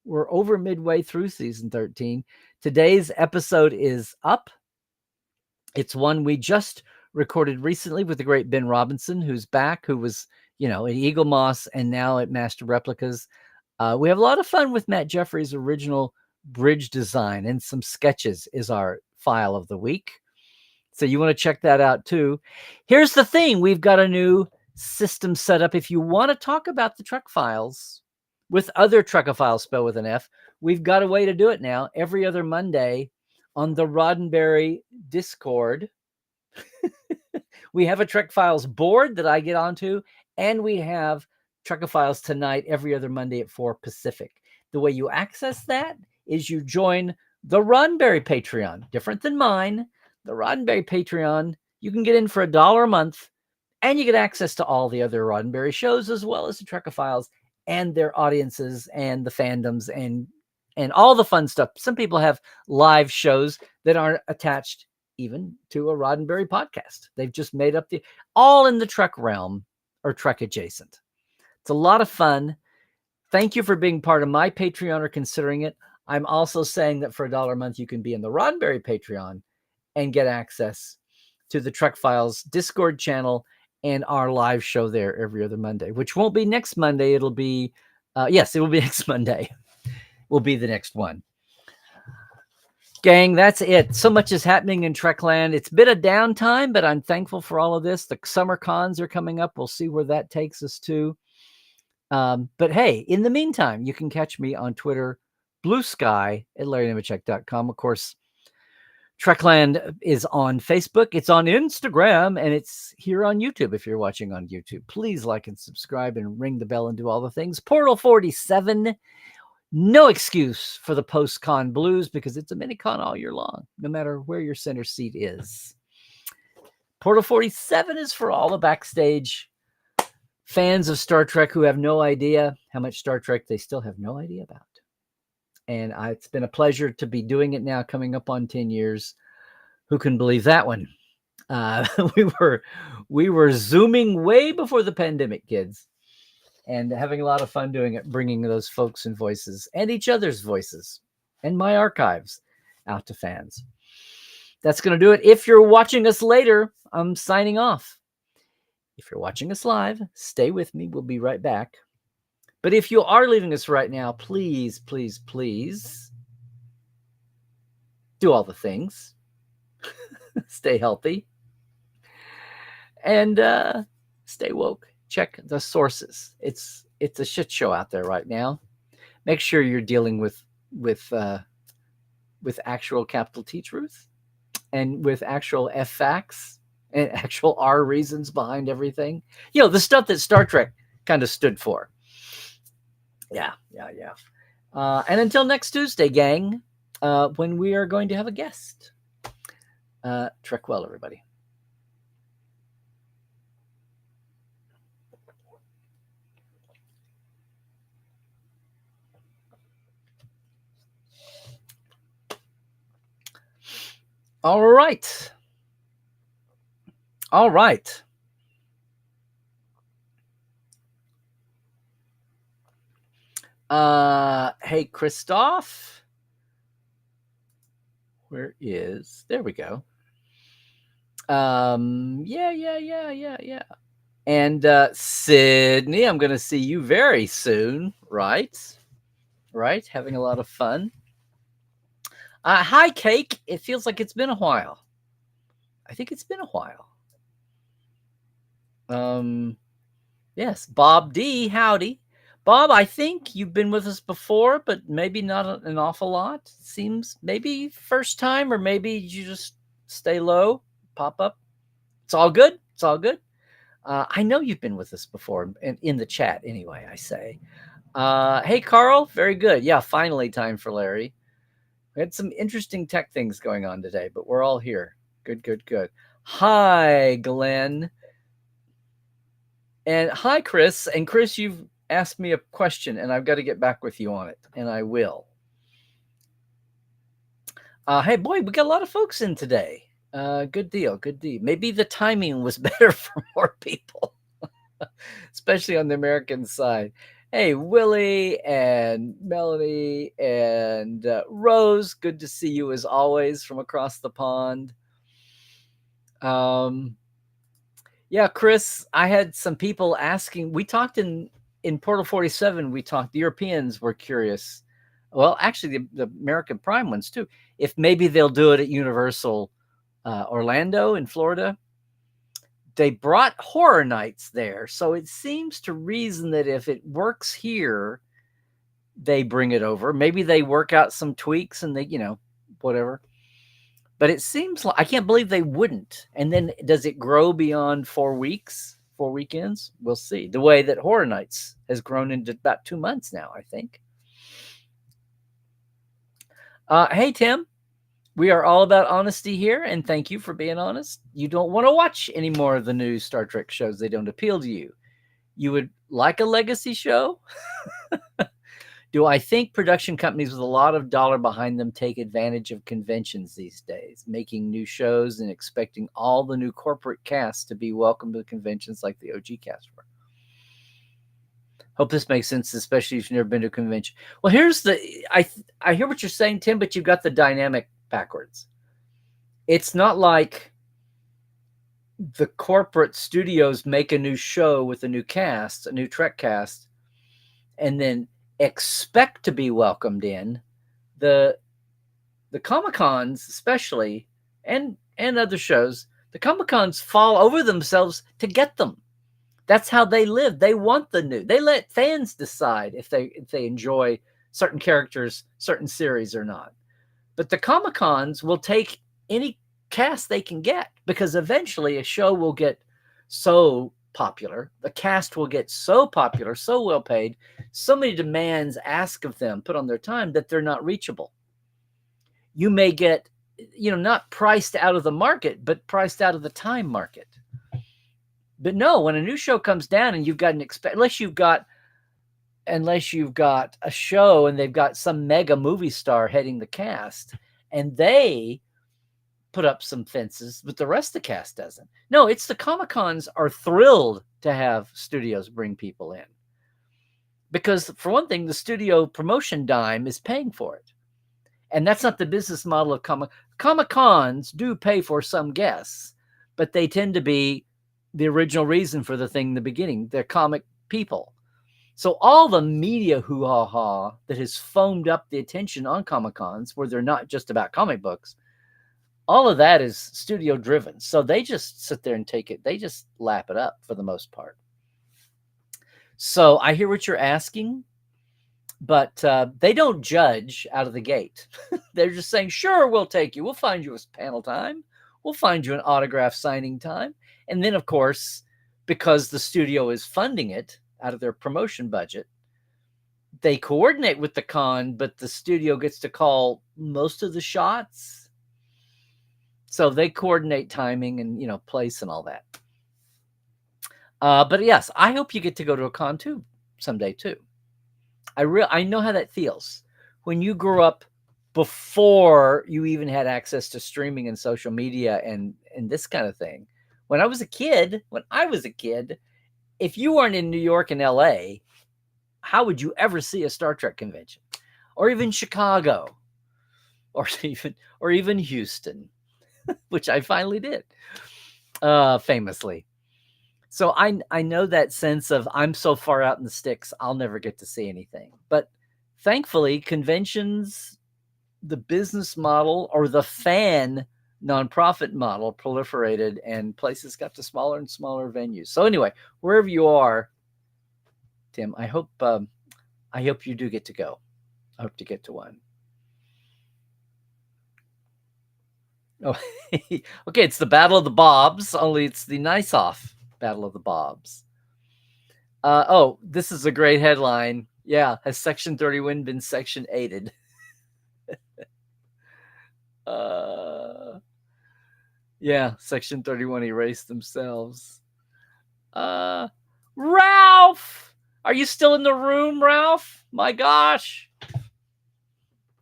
We're over midway through season 13. Today's episode is up. It's one we just recorded recently with the great Ben Robinson, who's back, who was, at Eagle Moss and now at Master Replicas. We have a lot of fun with Matt Jeffrey's original bridge design, and some sketches is our file of the week. So you want to check that out too. Here's the thing. We've got a new system set up. If you want to talk about the Trek Files with other Trekophiles spelled with an F, we've got a way to do it now. Every other Monday on the Roddenberry Discord, we have a Trek Files board that I get onto, and we have Trekophiles Tonight every other Monday at 4 Pacific. The way you access that is you join the Roddenberry Patreon. Different than mine. The Roddenberry Patreon, you can get in for $1 a month, and you get access to all the other Roddenberry shows, as well as the Trekophiles and their audiences and the fandoms and all the fun stuff. Some people have live shows that aren't attached even to a Roddenberry podcast. They've just made up all in the Trek realm or Trek adjacent. It's a lot of fun. Thank you for being part of my Patreon or considering it. I'm also saying that for $1 a month, you can be in the Roddenberry Patreon and get access to the Trek Files Discord channel and our live show there every other Monday, which won't be next Monday. It'll be, yes, it will be next Monday. Will be the next one. Gang, that's it. So much is happening in Trekland. It's been a downtime, but I'm thankful for all of this. The summer cons are coming up. We'll see where that takes us to. But hey, in the meantime, you can catch me on Twitter, Blue Sky at LarryNemechek.com. Of course, Trekland is on Facebook. It's on Instagram, and it's here on YouTube. If you're watching on YouTube, please like and subscribe and ring the bell and do all the things. Portal 47. No excuse for the post-con blues because it's a mini-con all year long, no matter where your center seat is. Portal 47 is for all the backstage fans of Star Trek who have no idea how much Star Trek they still have no idea about. And it's been a pleasure to be doing it now, coming up on 10 years. Who can believe that one? We were Zooming way before the pandemic, kids. And having a lot of fun doing it, bringing those folks and voices and each other's voices and my archives out to fans. That's going to do it. If you're watching us later, I'm signing off. If you're watching us live, stay with me. We'll be right back. But if you are leaving us right now, please, please, please do all the things. Stay healthy. And stay woke. Check the sources. It's a shit show out there right now. Make sure you're dealing with actual capital T truth and with actual F facts and actual R reasons behind everything. You know, the stuff that Star Trek kind of stood for. Yeah. And until next Tuesday, gang, when we are going to have a guest. Trek well, everybody. All right. Hey, Christoph. There we go. Yeah. And Sydney, I'm going to see you very soon, right? Having a lot of fun. Hi, Cake. It feels like it's been a while. I think it's been a while. Yes, Bob D. Howdy. Bob, I think you've been with us before, but maybe not an awful lot. Seems maybe first time, or maybe you just stay low, pop up. It's all good. I know you've been with us before, and in the chat anyway, I say. Hey, Carl. Very good. Yeah, finally time for Larry. We had some interesting tech things going on today, but we're all here. Good. Hi, Glenn. And hi, Chris. And Chris, you've asked me a question, and I've got to get back with you on it, and I will. Hey, boy, we got a lot of folks in today. Good deal. Maybe the timing was better for more people, especially on the American side. Hey, Willie and Melanie and Rose, good to see you as always from across the pond. Yeah, Chris, I had some people asking. We talked in Portal 47. The Europeans were curious. Well, actually, the American Prime ones too. If maybe they'll do it at Universal Orlando in Florida. They brought Horror Nights there, so it seems to reason that if it works here, they bring it over. Maybe they work out some tweaks and they, whatever. But it seems like I can't believe they wouldn't. And then does it grow beyond 4 weeks, 4 weekends? We'll see. The way that Horror Nights has grown into about 2 months now, I think. Hey, Tim. We are all about honesty here, and thank you for being honest. You don't want to watch any more of the new Star Trek shows. They don't appeal to you. You would like a legacy show? Do I think production companies with a lot of dollar behind them take advantage of conventions these days, making new shows and expecting all the new corporate casts to be welcome to conventions like the OG cast were? Hope this makes sense, especially if you've never been to a convention. Well, I hear what you're saying, Tim, but you've got the dynamic backwards. It's not like the corporate studios make a new show with a new cast, a new Trek cast, and then expect to be welcomed in, the Comic-Cons especially, and other shows, the Comic-Cons fall over themselves to get them. That's how they live. They want the new. They let fans decide if they enjoy certain characters, certain series or not. But the Comic-Cons will take any cast they can get, because eventually a show will get so popular, the cast will get so popular, so well paid, so many demands asked of them, put on their time, that they're not reachable. You may get, not priced out of the market, but priced out of the time market. But no, when a new show comes down and you've got unless you've got a show and they've got some mega movie star heading the cast, and they put up some fences, but the rest of the cast doesn't. No, it's the Comic-Cons are thrilled to have studios bring people in, because for one thing, the studio promotion dime is paying for it. And that's not the business model of Comic-Cons do pay for some guests, but they tend to be the original reason for the thing in the beginning. They're comic people. So all the media hoo-ha-ha that has foamed up the attention on Comic-Cons, where they're not just about comic books, all of that is studio driven. So they just sit there and take it. They just lap it up for the most part. So I hear what you're asking, but they don't judge out of the gate. They're just saying, sure, we'll take you. We'll find you a panel time. We'll find you an autograph signing time. And then, of course, because the studio is funding it out of their promotion budget, they coordinate with the con, but the studio gets to call most of the shots. So they coordinate timing and, place and all that. But yes, I hope you get to go to a con too someday too. I know how that feels when you grew up before you even had access to streaming and social media and this kind of thing. When I was a kid, if you weren't in New York and LA, how would you ever see a Star Trek convention? Or even Chicago, or even Houston, which I finally did, famously. So I know that sense of, I'm so far out in the sticks, I'll never get to see anything. But thankfully, conventions, the business model or the fan nonprofit model proliferated, and places got to smaller and smaller venues. So anyway, wherever you are, Tim, I hope you do get to go. I hope to get to one. Oh, okay, it's the Battle of the Bobs, only it's the nice-off Battle of the Bobs. This is a great headline. Yeah, has Section 31 been Section 8'd? Yeah, Section 31 erased themselves. Ralph! Are you still in the room, Ralph? My gosh.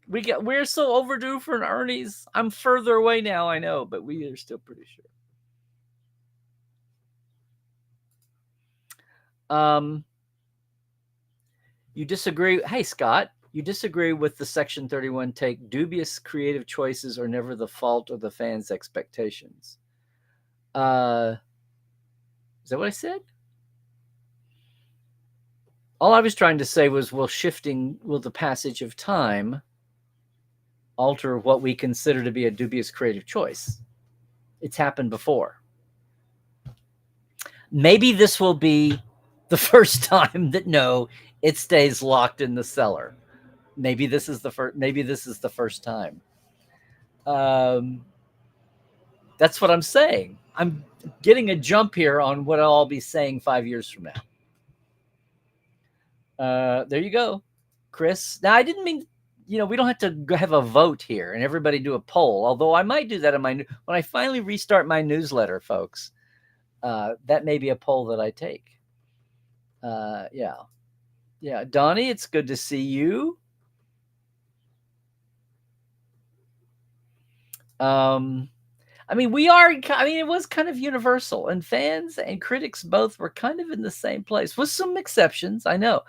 We're so overdue for an Ernie's. I'm further away now, I know, but we are still pretty sure. You disagree. Hey, Scott, you disagree with the Section 31 take. Dubious creative choices are never the fault of the fans' expectations. Is that what I said? All I was trying to say was, will the passage of time alter what we consider to be a dubious creative choice? It's happened before. Maybe this will be the first time that it stays locked in the cellar. Maybe this is the first time. That's what I'm saying. I'm getting a jump here on what I'll be saying 5 years from now. There you go, Chris. Now, I didn't mean, we don't have to have a vote here and everybody do a poll, although I might do that when I finally restart my newsletter, folks. That may be a poll that I take. Yeah. Donnie, it's good to see you. It was kind of universal, and fans and critics both were kind of in the same place, with some exceptions. I know.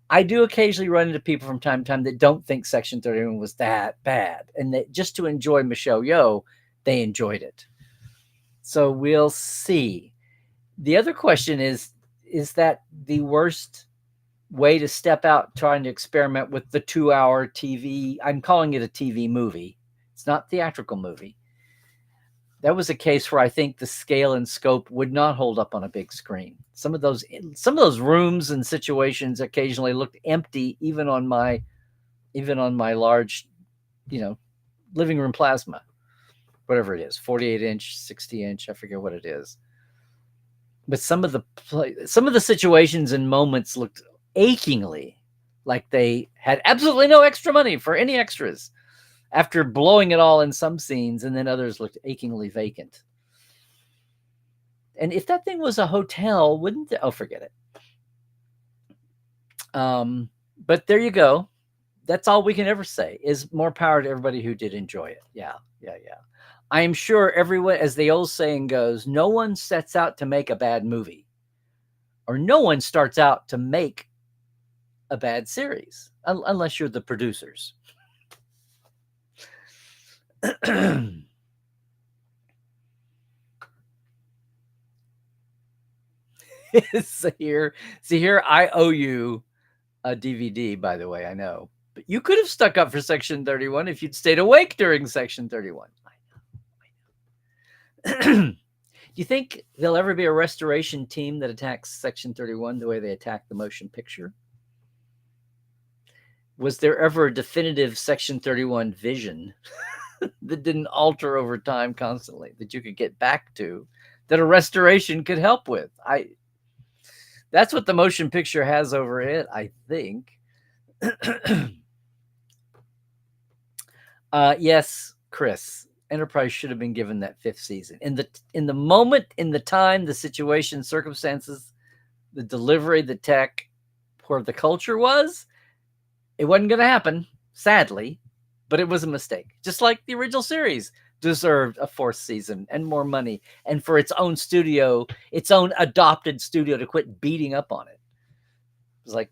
I do occasionally run into people from time to time that don't think Section 31 was that bad, and that just to enjoy Michelle Yeoh, they enjoyed it. So we'll see. The other question is that the worst way to step out trying to experiment with the 2-hour TV? I'm calling it a TV movie. It's not theatrical movie. That was a case where I think the scale and scope would not hold up on a big screen. Some of those rooms and situations occasionally looked empty, even on my large, living room plasma, whatever it is, 48-inch, 60-inch, I forget what it is. But some of the situations and moments looked achingly like they had absolutely no extra money for any extras, after blowing it all in some scenes, and then others looked achingly vacant. And if that thing was a hotel, wouldn't it? Oh, forget it. But there you go. That's all we can ever say, is more power to everybody who did enjoy it. Yeah. I am sure everyone, as the old saying goes, no one sets out to make a bad movie, or no one starts out to make a bad series, unless you're the producers. See here, I owe you a DVD, by the way, I know. But you could have stuck up for Section 31 if you'd stayed awake during Section 31. I know. Do you think there'll ever be a restoration team that attacks Section 31 the way they attack the motion picture? Was there ever a definitive Section 31 vision that didn't alter over time constantly, that you could get back to, that a restoration could help with? That's what the motion picture has over it, I think. Yes, Chris, Enterprise should have been given that 5th season. In the moment, in the time, the situation, circumstances, the delivery, the tech, where the culture was, it wasn't going to happen, sadly, but it was a mistake. Just like the original series deserved a 4th season and more money, and for its own studio, its own adopted studio, to quit beating up on it. It was like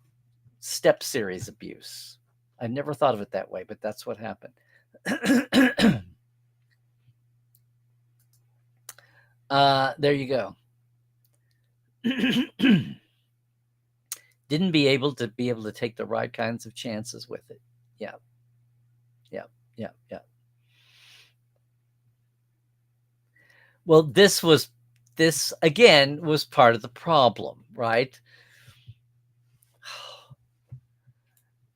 step series abuse. I never thought of it that way, but that's what happened. There you go. Didn't be able to take the right kinds of chances with it. Yeah. Well, this again was part of the problem, right?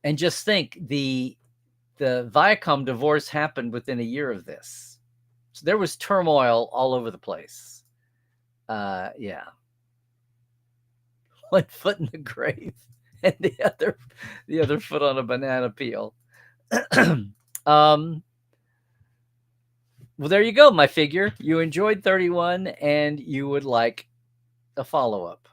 And just think, the Viacom divorce happened within a year of this. So there was turmoil all over the place. Yeah. One foot in the grave and the other foot on a banana peel. Well, there you go, my figure. You enjoyed 31 and you would like a follow-up.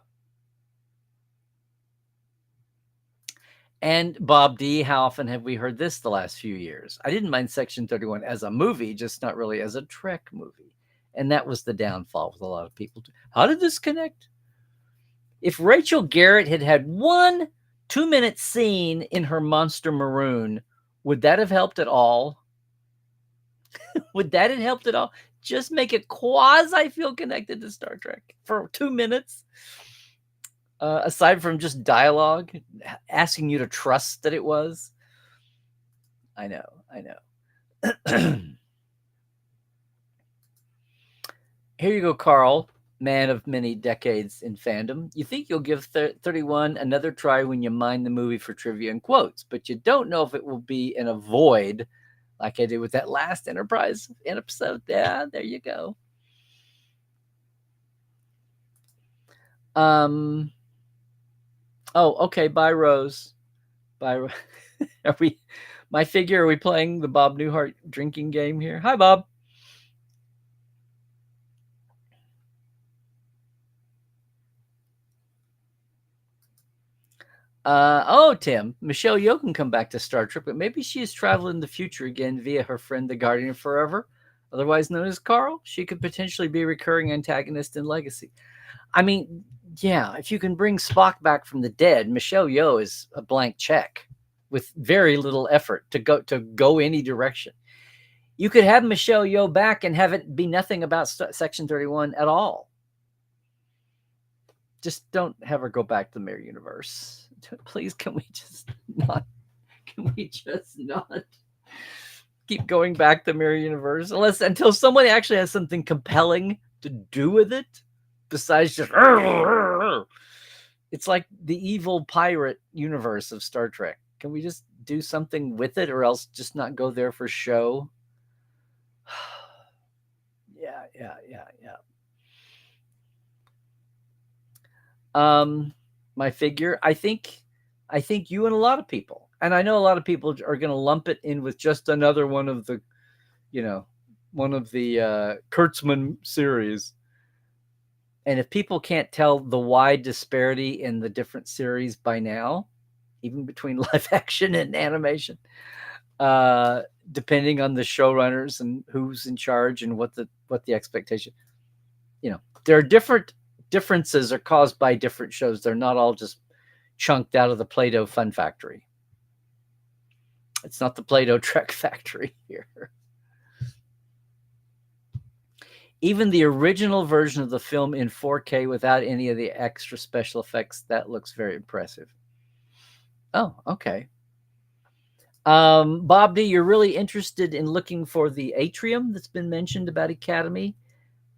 And Bob D, how often have we heard this the last few years? I didn't mind Section 31 as a movie, just not really as a Trek movie. And that was the downfall with a lot of people. How did this connect? If Rachel Garrett had had 1 2-minute scene in her Monster Maroon, would that have helped at all? Would that have helped at all? Just make it quasi feel connected to Star Trek for 2 minutes. Aside from just dialogue, asking you to trust that it was. I know. Here you go, Carl, man of many decades in fandom. You think you'll give 31 another try when you mine the movie for trivia and quotes, but you don't know if it will be in a void like I did with that last Enterprise episode. Yeah, there you go. Oh, okay. Bye, Rose. Bye. Are we playing the Bob Newhart drinking game here? Hi, Bob. Tim, Michelle Yeoh can come back to Star Trek, but maybe she is traveling the future again via her friend, the Guardian of Forever, otherwise known as Carl. She could potentially be a recurring antagonist in Legacy. I mean, yeah, if you can bring Spock back from the dead, Michelle Yeoh is a blank check with very little effort to go any direction. You could have Michelle Yeoh back and have it be nothing about Section 31 at all. Just don't have her go back to the Mirror Universe. Please, can we just not keep going back to Mirror Universe until someone actually has something compelling to do with it besides just it's like the evil pirate universe of Star Trek. Can we just do something with it, or else just not go there for show? Yeah. My figure, I think you and a lot of people, and I know a lot of people are going to lump it in with just another one of the, Kurtzman series. And if people can't tell the wide disparity in the different series by now, even between live action and animation, depending on the showrunners and who's in charge and what the expectation, there are differences are caused by different shows. They're not all just chunked out of the Play-Doh Fun Factory. It's not the Play-Doh Trek Factory here. Even the original version of the film in 4K without any of the extra special effects, that looks very impressive. Oh, okay. Bob D, you're really interested in looking for the atrium that's been mentioned about Academy.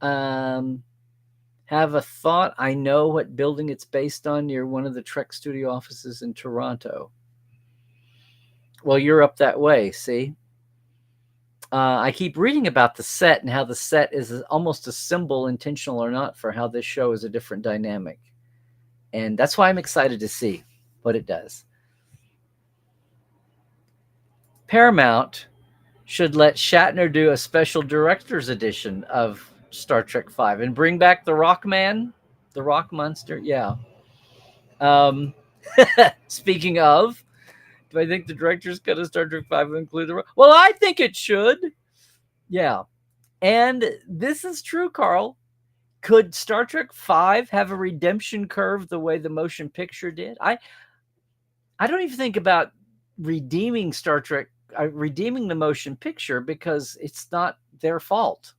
Have a thought. I know what building it's based on near one of the Trek studio offices in Toronto. Well, you're up that way, see? I keep reading about the set and how the set is almost a symbol, intentional or not, for how this show is a different dynamic. And that's why I'm excited to see what it does. Paramount should let Shatner do a special director's edition of Star Trek V and bring back the Rock Man, the Rock Monster. Yeah. Speaking of, do I think the director's cut of Star Trek V will include the Rock? Well, I think it should. Yeah. And this is true, Carl. Could Star Trek V have a redemption curve the way the motion picture did? I don't even think about redeeming Star Trek, redeeming the motion picture, because it's not their fault.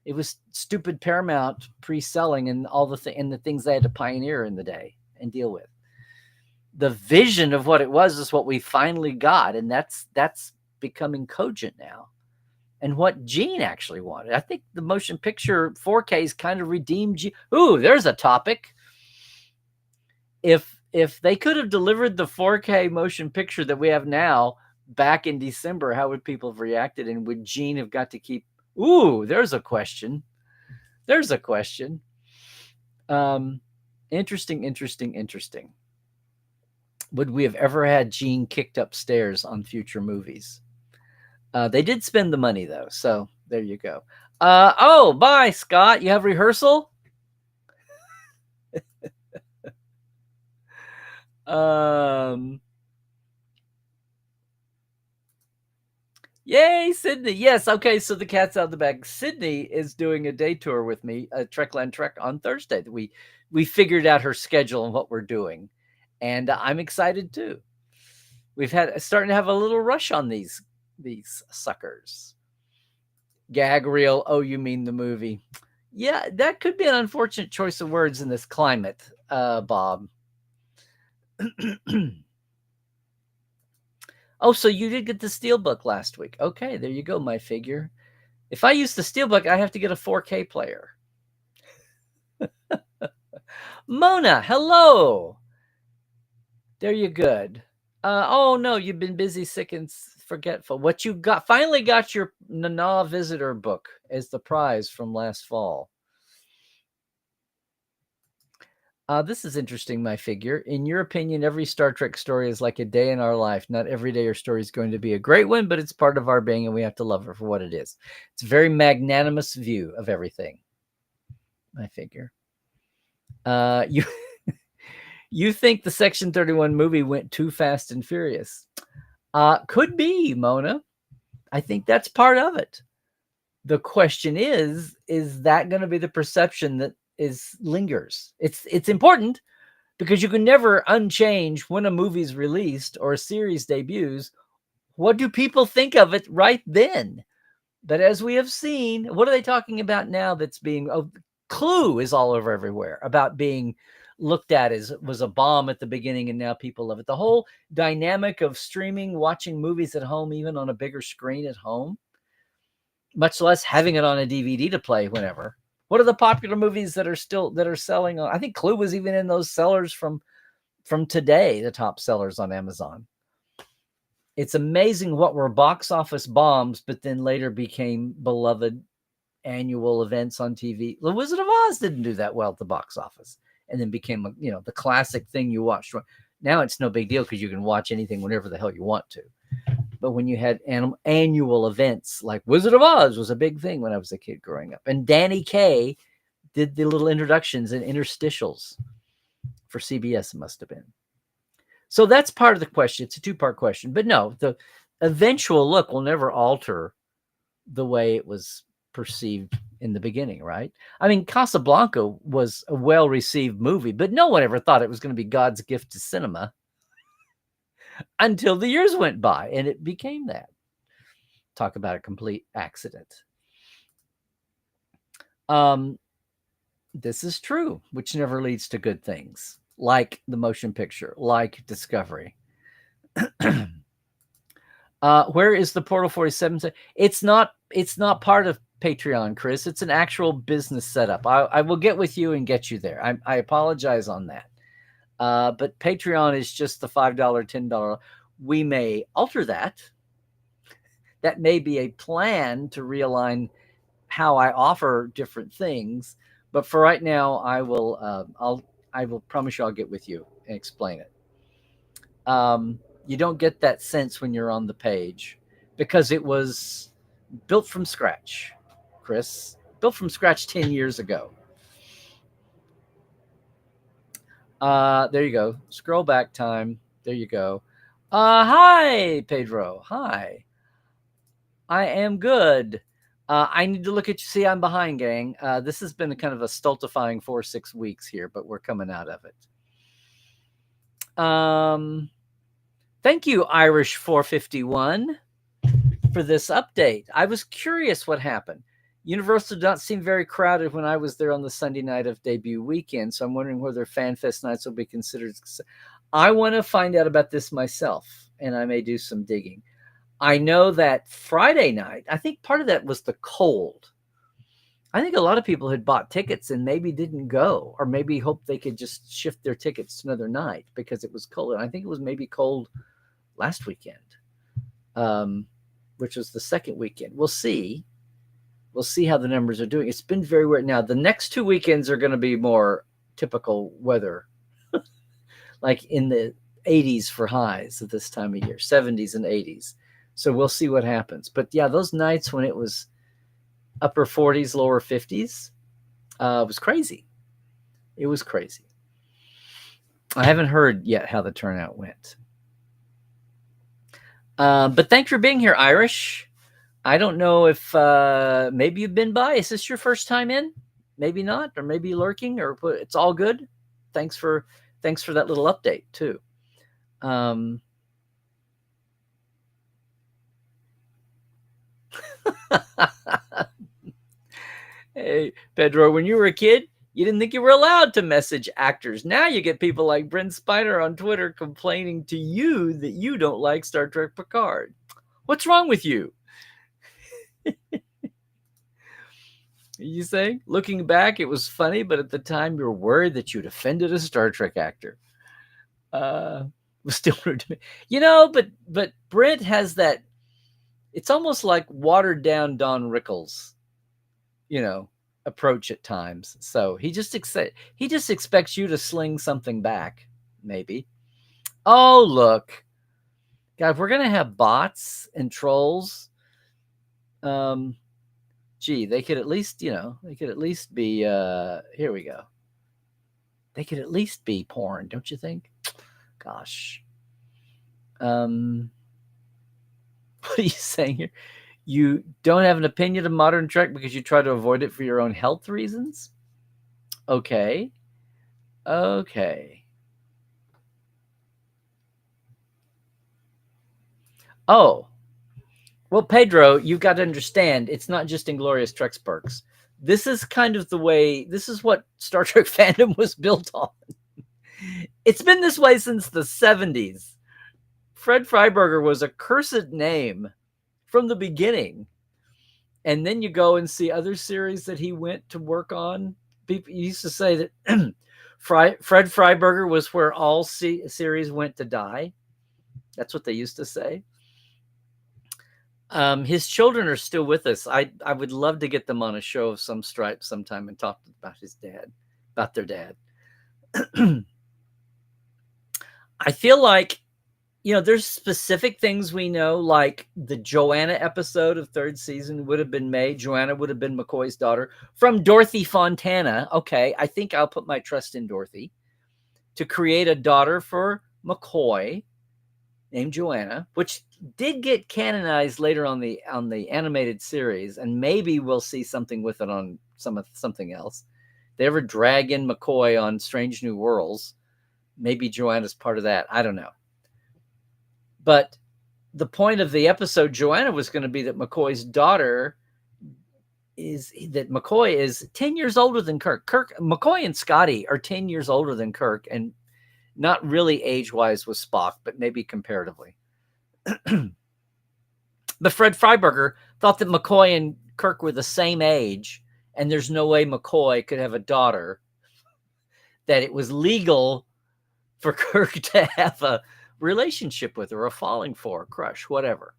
It was stupid Paramount pre-selling and all the things they had to pioneer in the day and deal with. The vision of what it was is what we finally got, and that's becoming cogent now. And what Gene actually wanted. I think the motion picture 4K is kind of redeemed Gene. Ooh, there's a topic. If they could have delivered the 4K motion picture that we have now back in December, how would people have reacted? And would Gene have got to keep? Ooh, there's a question. Interesting. Would we have ever had Gene kicked upstairs on future movies? They did spend the money, though, so there you go. Bye, Scott. You have rehearsal? Yay, Sydney. Yes, okay, so the cat's out of the bag. Sydney is doing a day tour with me, Trekland Trek, on Thursday. We figured out her schedule and what we're doing, and I'm excited, too. We've starting to have a little rush on these suckers. Gag reel. Oh, you mean the movie? Yeah, that could be an unfortunate choice of words in this climate, Bob. Oh, so you did get the Steelbook last week. Okay, there you go, my figure. If I use the Steelbook, I have to get a 4K player. Mona, hello. There you good. Oh no, you've been busy, sick, and forgetful. What you got? Finally got your Nana Visitor book as the prize from last fall. This is interesting, my figure. In your opinion, every Star Trek story is like a day in our life. Not every day or story is going to be a great one, but it's part of our being, and we have to love it for what it is. It's a very magnanimous view of everything, my figure. You think the Section 31 movie went too fast and furious? Could be, Mona. I think that's part of it. The question is that going to be the perception that lingers? It's important, because you can never unchange when a movie's released or a series debuts. What do people think of it right then? But as we have seen, what are they talking about now that's being, Clue is all over everywhere about being looked at as was a bomb at the beginning and now people love it. The whole dynamic of streaming, watching movies at home, even on a bigger screen at home, much less having it on a DVD to play whenever. What are the popular movies that are selling on? I think Clue was even in those sellers from today, the top sellers on Amazon. It's amazing what were box office bombs, but then later became beloved annual events on TV. The Wizard of Oz didn't do that well at the box office, and then became the classic thing you watched. Now it's no big deal because you can watch anything whenever the hell you want to. But when you had annual events like Wizard of Oz was a big thing when I was a kid growing up, and Danny Kaye did the little introductions and interstitials for CBS. It must have been. So that's part of the question. It's a two-part question, but no, the eventual look will never alter the way it was perceived in the beginning, right? I mean, Casablanca was a well-received movie, but no one ever thought it was going to be God's gift to cinema until the years went by and it became that. Talk about a complete accident. This is true, which never leads to good things, like the motion picture, like Discovery. Where is the Portal 47? It's not part of Patreon, Chris. It's an actual business setup. I will get with you and get you there. I apologize on that. But Patreon is just the $5, $10. We may alter that. That may be a plan to realign how I offer different things. But for right now, I will promise you I'll get with you and explain it. You don't get that sense when you're on the page because it was built from scratch, Chris. Built from scratch 10 years ago. There you go. Scroll back time. There you go. Hi, Pedro. Hi. I am good. I need to look at you. See, I'm behind, gang. This has been kind of a stultifying 4-6 weeks here, but we're coming out of it. Thank you, Irish 451, for this update. I was curious what happened. Universal did not seem very crowded when I was there on the Sunday night of debut weekend, so I'm wondering whether FanFest nights will be considered. I want to find out about this myself, and I may do some digging. I know that Friday night, I think part of that was the cold. I think a lot of people had bought tickets and maybe didn't go, or maybe hoped they could just shift their tickets to another night because it was cold. And I think it was maybe cold last weekend, which was the second weekend. We'll see. We'll see how the numbers are doing. It's been very weird. Now, the next 2 weekends are going to be more typical weather, like in the 80s for highs at this time of year, 70s and 80s. So we'll see what happens. But yeah, those nights when it was upper 40s, lower 50s, it was crazy. It was crazy. I haven't heard yet how the turnout went. But thanks for being here, Irish. I don't know if maybe you've been by. Is this your first time in? Maybe not, or maybe lurking, or it's all good. Thanks for that little update too. Hey, Pedro, when you were a kid, you didn't think you were allowed to message actors. Now you get people like Brent Spiner on Twitter complaining to you that you don't like Star Trek Picard. What's wrong with you? You saying? Looking back, it was funny, but at the time you were worried that you'd offended a Star Trek actor. Was still rude to me. But Brent has that. It's almost like watered down Don Rickles, approach at times. So he just expects you to sling something back, maybe. Oh, look. God, if we're gonna have bots and trolls, they could at least, be here we go. They could at least be porn, don't you think? Gosh. What are you saying here? You don't have an opinion of modern Trek because you try to avoid it for your own health reasons? Okay. Oh. Well, Pedro, you've got to understand, it's not just Inglorious Treks perks. This is kind of the way, this is what Star Trek fandom was built on. It's been this way since the 70s. Fred Freiberger was a cursed name from the beginning. And then you go and see other series that he went to work on. People used to say that Fred Freiberger was where all series went to die. That's what they used to say. His children are still with us. I would love to get them on a show of some stripe sometime and talk about their dad. I feel like, there's specific things we know, like the Joanna episode of third season would have been made. Joanna would have been McCoy's daughter from Dorothy Fontana. Okay, I think I'll put my trust in Dorothy to create a daughter for McCoy named Joanna, which did get canonized later on the animated series, and maybe we'll see something with it on something else. They ever drag in McCoy on Strange New Worlds, maybe Joanna's part of that. I don't know. But the point of the episode, Joanna, was going to be that McCoy's daughter McCoy is 10 years older than Kirk. McCoy and Scotty are 10 years older than Kirk, and not really age-wise with Spock, but maybe comparatively. But Fred Freiberger thought that McCoy and Kirk were the same age, and there's no way McCoy could have a daughter, that it was legal for Kirk to have a relationship with her, a falling for, a crush, whatever.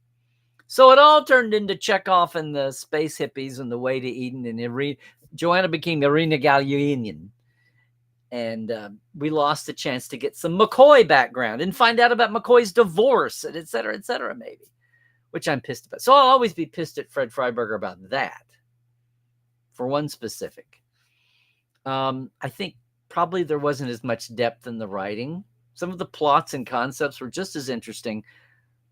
So it all turned into Chekhov and the space hippies and the way to Eden, and Joanna became Irina Galunian. And we lost the chance to get some McCoy background and find out about McCoy's divorce, and et cetera, maybe, which I'm pissed about. So I'll always be pissed at Fred Freiberger about that, for one specific. I think probably there wasn't as much depth in the writing. Some of the plots and concepts were just as interesting,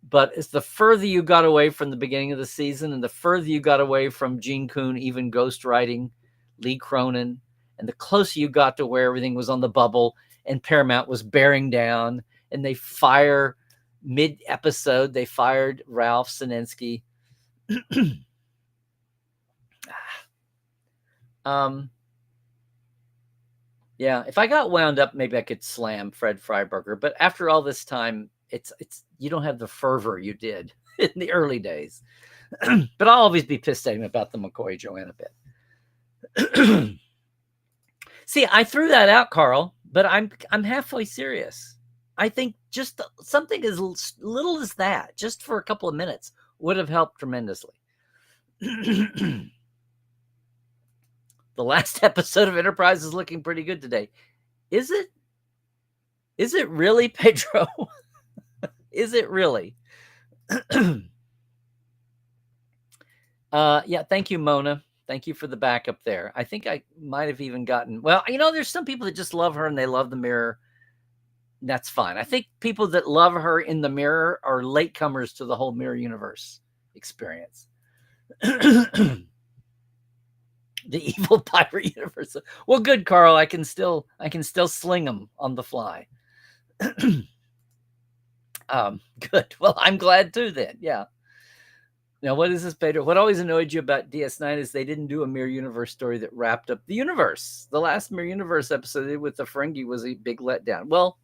but as the further you got away from the beginning of the season and the further you got away from Gene Kuhn, even ghostwriting Lee Cronin, and the closer you got to where everything was on the bubble and Paramount was bearing down, and they fire mid-episode, they fired Ralph Sinensky. Yeah, if I got wound up, maybe I could slam Fred Freiberger. But after all this time, it's you don't have the fervor you did in the early days. But I'll always be pissed at him about the McCoy Joanna bit. See, I threw that out, Carl, but I'm halfway serious. I think just something as little as that, just for a couple of minutes, would have helped tremendously. The last episode of Enterprise is looking pretty good today. Is it? Is it really, Pedro? Is it really? Yeah, thank you, Mona. Thank you for the backup there. I think I might have even gotten, well, there's some people that just love her and they love the mirror. That's fine. I think people that love her in the mirror are latecomers to the whole mirror universe experience. The evil pirate universe. Well, good, Carl. I can still sling them on the fly. Good. Well, I'm glad too then. Yeah. Now, what is this, Pedro? What always annoyed you about DS9 is they didn't do a Mirror Universe story that wrapped up the universe. The last Mirror Universe episode with the Ferengi was a big letdown. Well,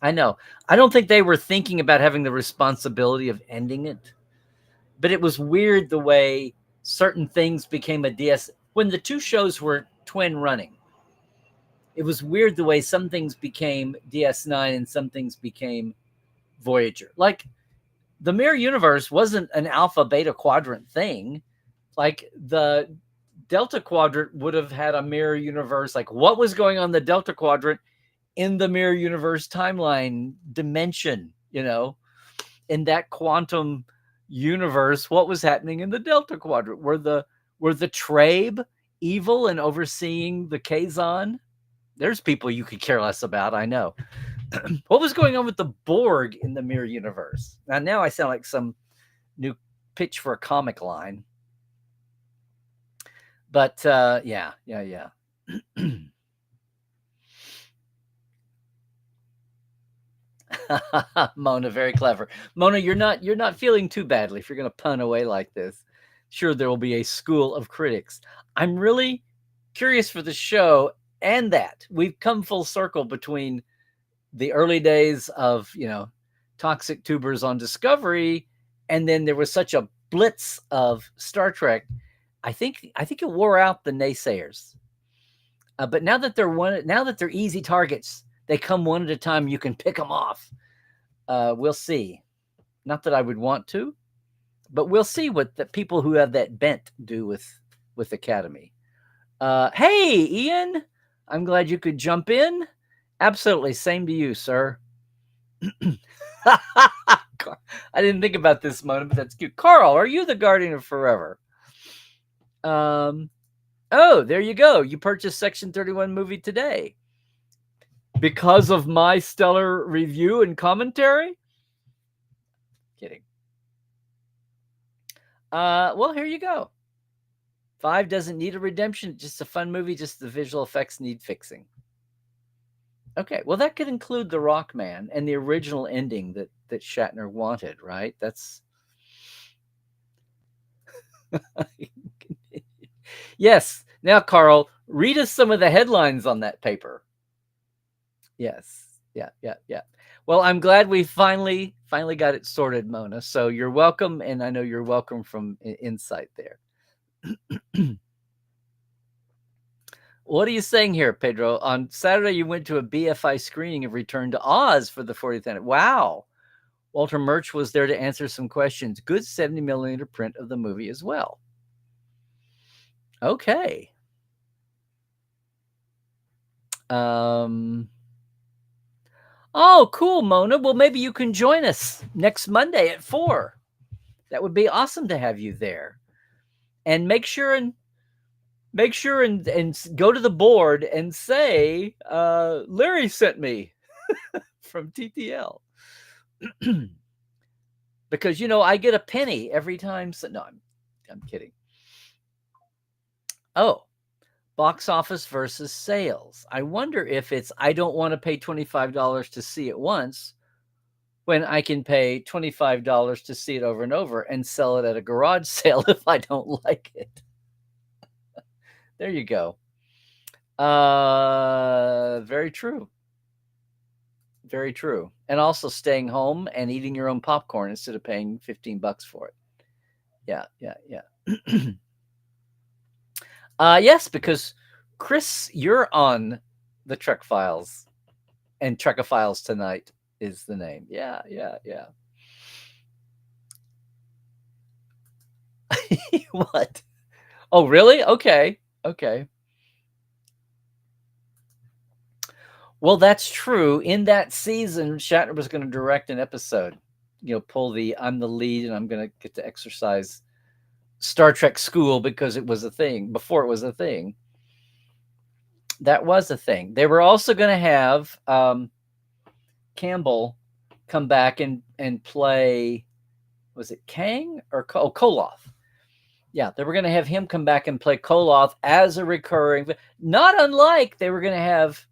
I know. I don't think they were thinking about having the responsibility of ending it. But it was weird the way certain things became a DS... When the two shows were twin running, it was weird the way some things became DS9 and some things became Voyager. Like, the Mirror Universe wasn't an alpha beta quadrant thing. Like, the Delta Quadrant would have had a Mirror Universe. Like, what was going on in the Delta Quadrant in the Mirror Universe timeline dimension, in that quantum universe? What was happening in the Delta Quadrant? Were the Trabe evil and overseeing the Kazon? There's people you could care less about, I know. What was going on with the Borg in the Mirror Universe? Now I sound like some new pitch for a comic line. But yeah. Mona, very clever. Mona, you're not feeling too badly if you're going to pun away like this. Sure, there will be a school of critics. I'm really curious for the show, and that we've come full circle between the early days of, toxic tubers on Discovery, and then there was such a blitz of Star Trek. I think it wore out the naysayers. But now that they're easy targets, they come one at a time. You can pick them off. We'll see. Not that I would want to, but we'll see what the people who have that bent do with Academy. Hey, Ian, I'm glad you could jump in. Absolutely, same to you, sir. I didn't think about this moment, but that's cute. Carl, are you the Guardian of Forever? Oh, there you go. You purchased Section 31 movie today. Because of my stellar review and commentary? Kidding. Well, here you go. 5 doesn't need a redemption. Just a fun movie. Just the visual effects need fixing. Okay, well, that could include the Rockman and the original ending that Shatner wanted, right? That's... Yes. Now, Carl, read us some of the headlines on that paper. Yes. Yeah. Well, I'm glad we finally got it sorted, Mona. So you're welcome, and I know you're welcome from Insight there. What are you saying here, Pedro? On Saturday, you went to a BFI screening of Return to Oz for the 40th anniversary. Wow. Walter Murch was there to answer some questions. Good 70mm print of the movie as well. Okay. Oh, cool, Mona. Well, maybe you can join us next Monday at 4. That would be awesome to have you there. And make sure and go to the board and say, Larry sent me from TTL. Because, I get a penny every time. So, no, I'm kidding. Oh, box office versus sales. I wonder if it's, I don't want to pay $25 to see it once when I can pay $25 to see it over and over and sell it at a garage sale if I don't like it. There you go. Very true. Very true. And also staying home and eating your own popcorn instead of paying $15 for it. Yeah. Yes, because Chris, you're on the Trek Files, and Trekophiles Tonight is the name. Yeah. What? Oh, really? Okay. Well, that's true. In that season, Shatner was going to direct an episode. Pull the I'm the lead and I'm going to get to exercise Star Trek school because it was a thing. Before it was a thing. That was a thing. They were also going to have Campbell come back and play, was it Kang or Koloth? Yeah, they were going to have him come back and play Koloth as a recurring, not unlike they were going to have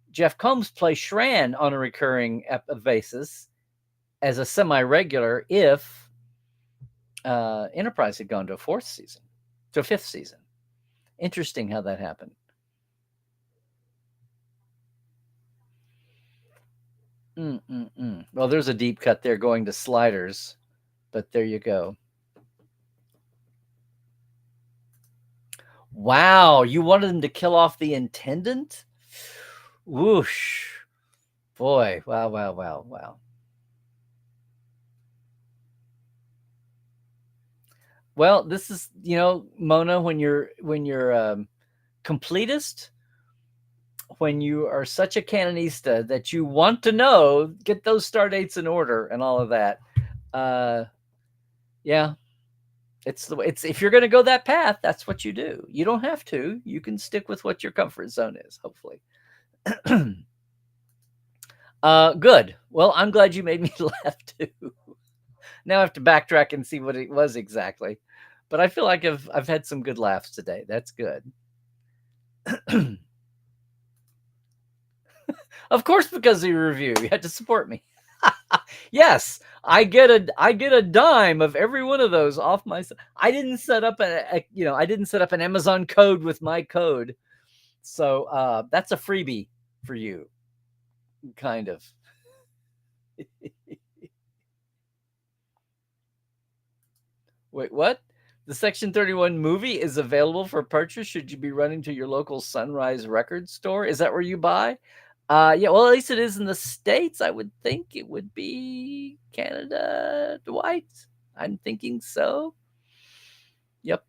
Jeff Combs play Shran on a recurring basis as a semi-regular if Enterprise had gone to a 5th season. Interesting how that happened. Well, there's a deep cut there going to sliders, but there you go. Wow, you wanted them to kill off the intendant? Whoosh. Boy, wow. Well, this is, Mona, when you're completist, when you are such a canonista that you want to know, get those star dates in order and all of that. Yeah. It's if you're going to go that path, that's what you do. You don't have to. You can stick with what your comfort zone is, hopefully. Good. Well, I'm glad you made me laugh too. Now I have to backtrack and see what it was exactly. But I feel like I've had some good laughs today. That's good. Of course, because of your review, you had to support me. Yes, I get a dime of every one of those off my. I didn't set up I didn't set up an Amazon code with my code, so that's a freebie for you, kind of. Wait, what? The Section 31 movie is available for purchase. Should you be running to your local Sunrise record store? Is that where you buy? Yeah, well, at least it is in the States. I would think it would be Canada, Dwight. I'm thinking so. Yep.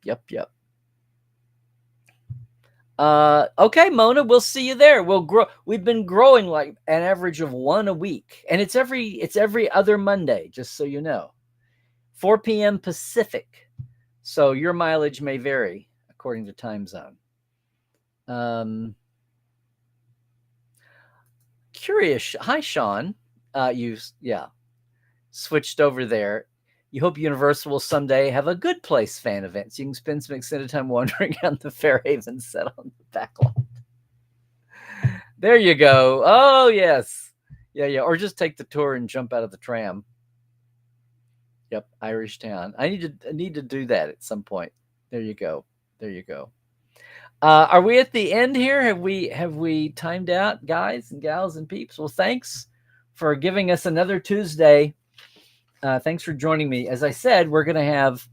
Okay, Mona, we'll see you there. We'll grow. We've been growing like an average of one a week, and it's every other Monday, just so you know. 4 p.m. Pacific. So your mileage may vary according to time zone. Curious. Hi, Sean. You switched over there. You hope Universal will someday have a good place fan event so you can spend some extended time wandering on the Fairhaven set on the back lot. There you go. Oh, yes. Yeah. Or just take the tour and jump out of the tram. Yep, Irish Town. I need to do that at some point. There you go. Are we at the end here? Have we timed out, guys and gals and peeps? Well, thanks for giving us another Tuesday. Thanks for joining me. As I said, we're going to have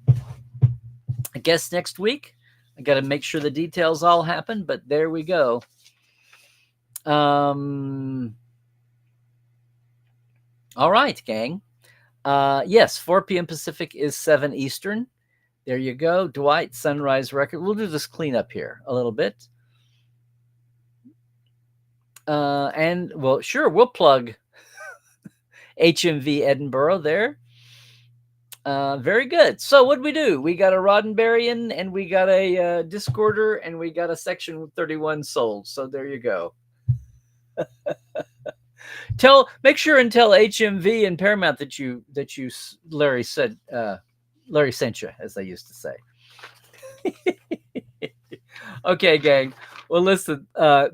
a guest next week. I got to make sure the details all happen, but there we go. All right, gang. Yes, 4 p.m. Pacific is 7 Eastern. There you go. Dwight, Sunrise Record. We'll do this cleanup here a little bit. And, well, sure, we'll plug HMV Edinburgh there. Very good. So what did we do? We got a Roddenberryan, and we got a Discorder, and we got a Section 31 sold. So there you go. Make sure and tell HMV and Paramount that you Larry sent you, as they used to say. Okay, gang. Well, listen,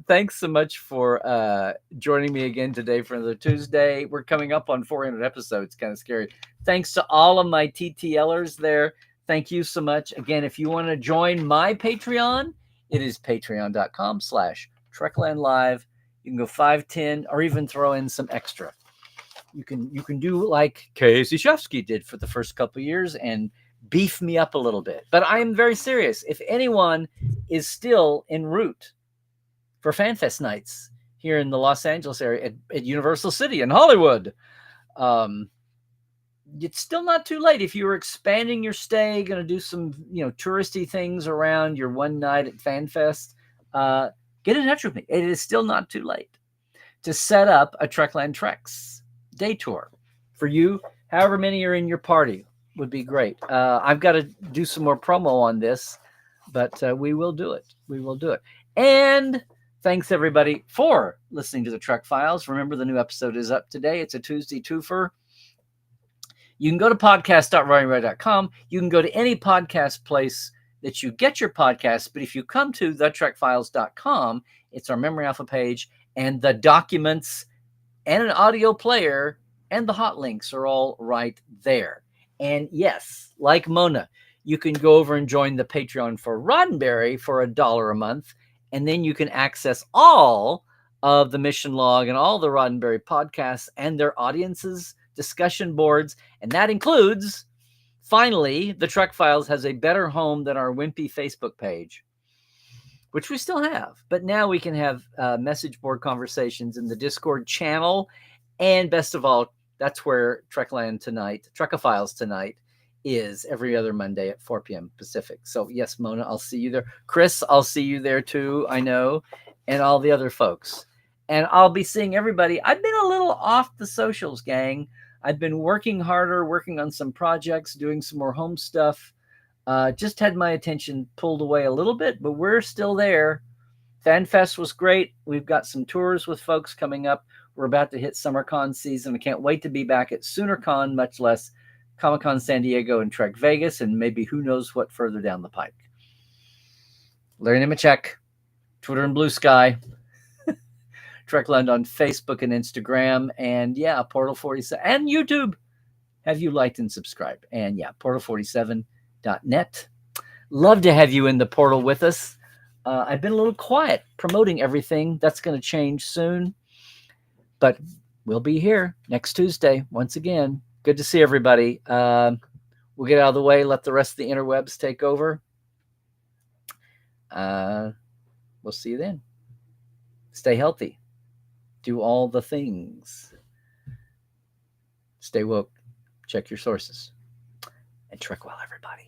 thanks so much for joining me again today for another Tuesday. We're coming up on 400 episodes. Kind of scary. Thanks to all of my TTLers there. Thank you so much. Again, if you want to join my Patreon, it is patreon.com/Trekland Live. You can go 5, 10, or even throw in some extra. You can do like Casey Shefsky did for the first couple of years and beef me up a little bit. But I am very serious. If anyone is still en route for FanFest nights here in the Los Angeles area at Universal City in Hollywood, it's still not too late. If you're expanding your stay, going to do some touristy things around your one night at FanFest, get in touch with me. It is still not too late to set up a Trekland Treks day tour for you. However many are in your party would be great. I've got to do some more promo on this, but we will do it. And thanks, everybody, for listening to the Trek Files. Remember, the new episode is up today. It's a Tuesday twofer. You can go to podcast.runningradio.com. You can go to any podcast place that you get your podcasts, but if you come to thetrekfiles.com, it's our Memory Alpha page, and the documents and an audio player and the hot links are all right there. And yes, like Mona, you can go over and join the Patreon for Roddenberry for $1 a month, and then you can access all of the mission log and all the Roddenberry podcasts and their audiences, discussion boards, and that includes, finally, the Trek Files has a better home than our wimpy Facebook page, which we still have. But now we can have message board conversations in the Discord channel. And best of all, that's where Trekophiles Tonight is every other Monday at 4 p.m. Pacific. So yes, Mona, I'll see you there. Chris, I'll see you there too, I know, and all the other folks. And I'll be seeing everybody. I've been a little off the socials, gang. I've been working harder, working on some projects, doing some more home stuff. Just had my attention pulled away a little bit, but we're still there. FanFest was great. We've got some tours with folks coming up. We're about to hit SummerCon season. I can't wait to be back at SoonerCon, much less Comic-Con San Diego and Trek Vegas, and maybe who knows what further down the pike. Larry Nemechek, Twitter and Blue Sky. Trekland on Facebook and Instagram. And yeah, Portal 47 and YouTube. Have you liked and subscribed? And yeah, portal47.net. Love to have you in the portal with us. I've been a little quiet promoting everything. That's going to change soon. But we'll be here next Tuesday once again. Good to see everybody. We'll get out of the way, let the rest of the interwebs take over. We'll see you then. Stay healthy. Do all the things. Stay woke. Check your sources. And trek well, everybody.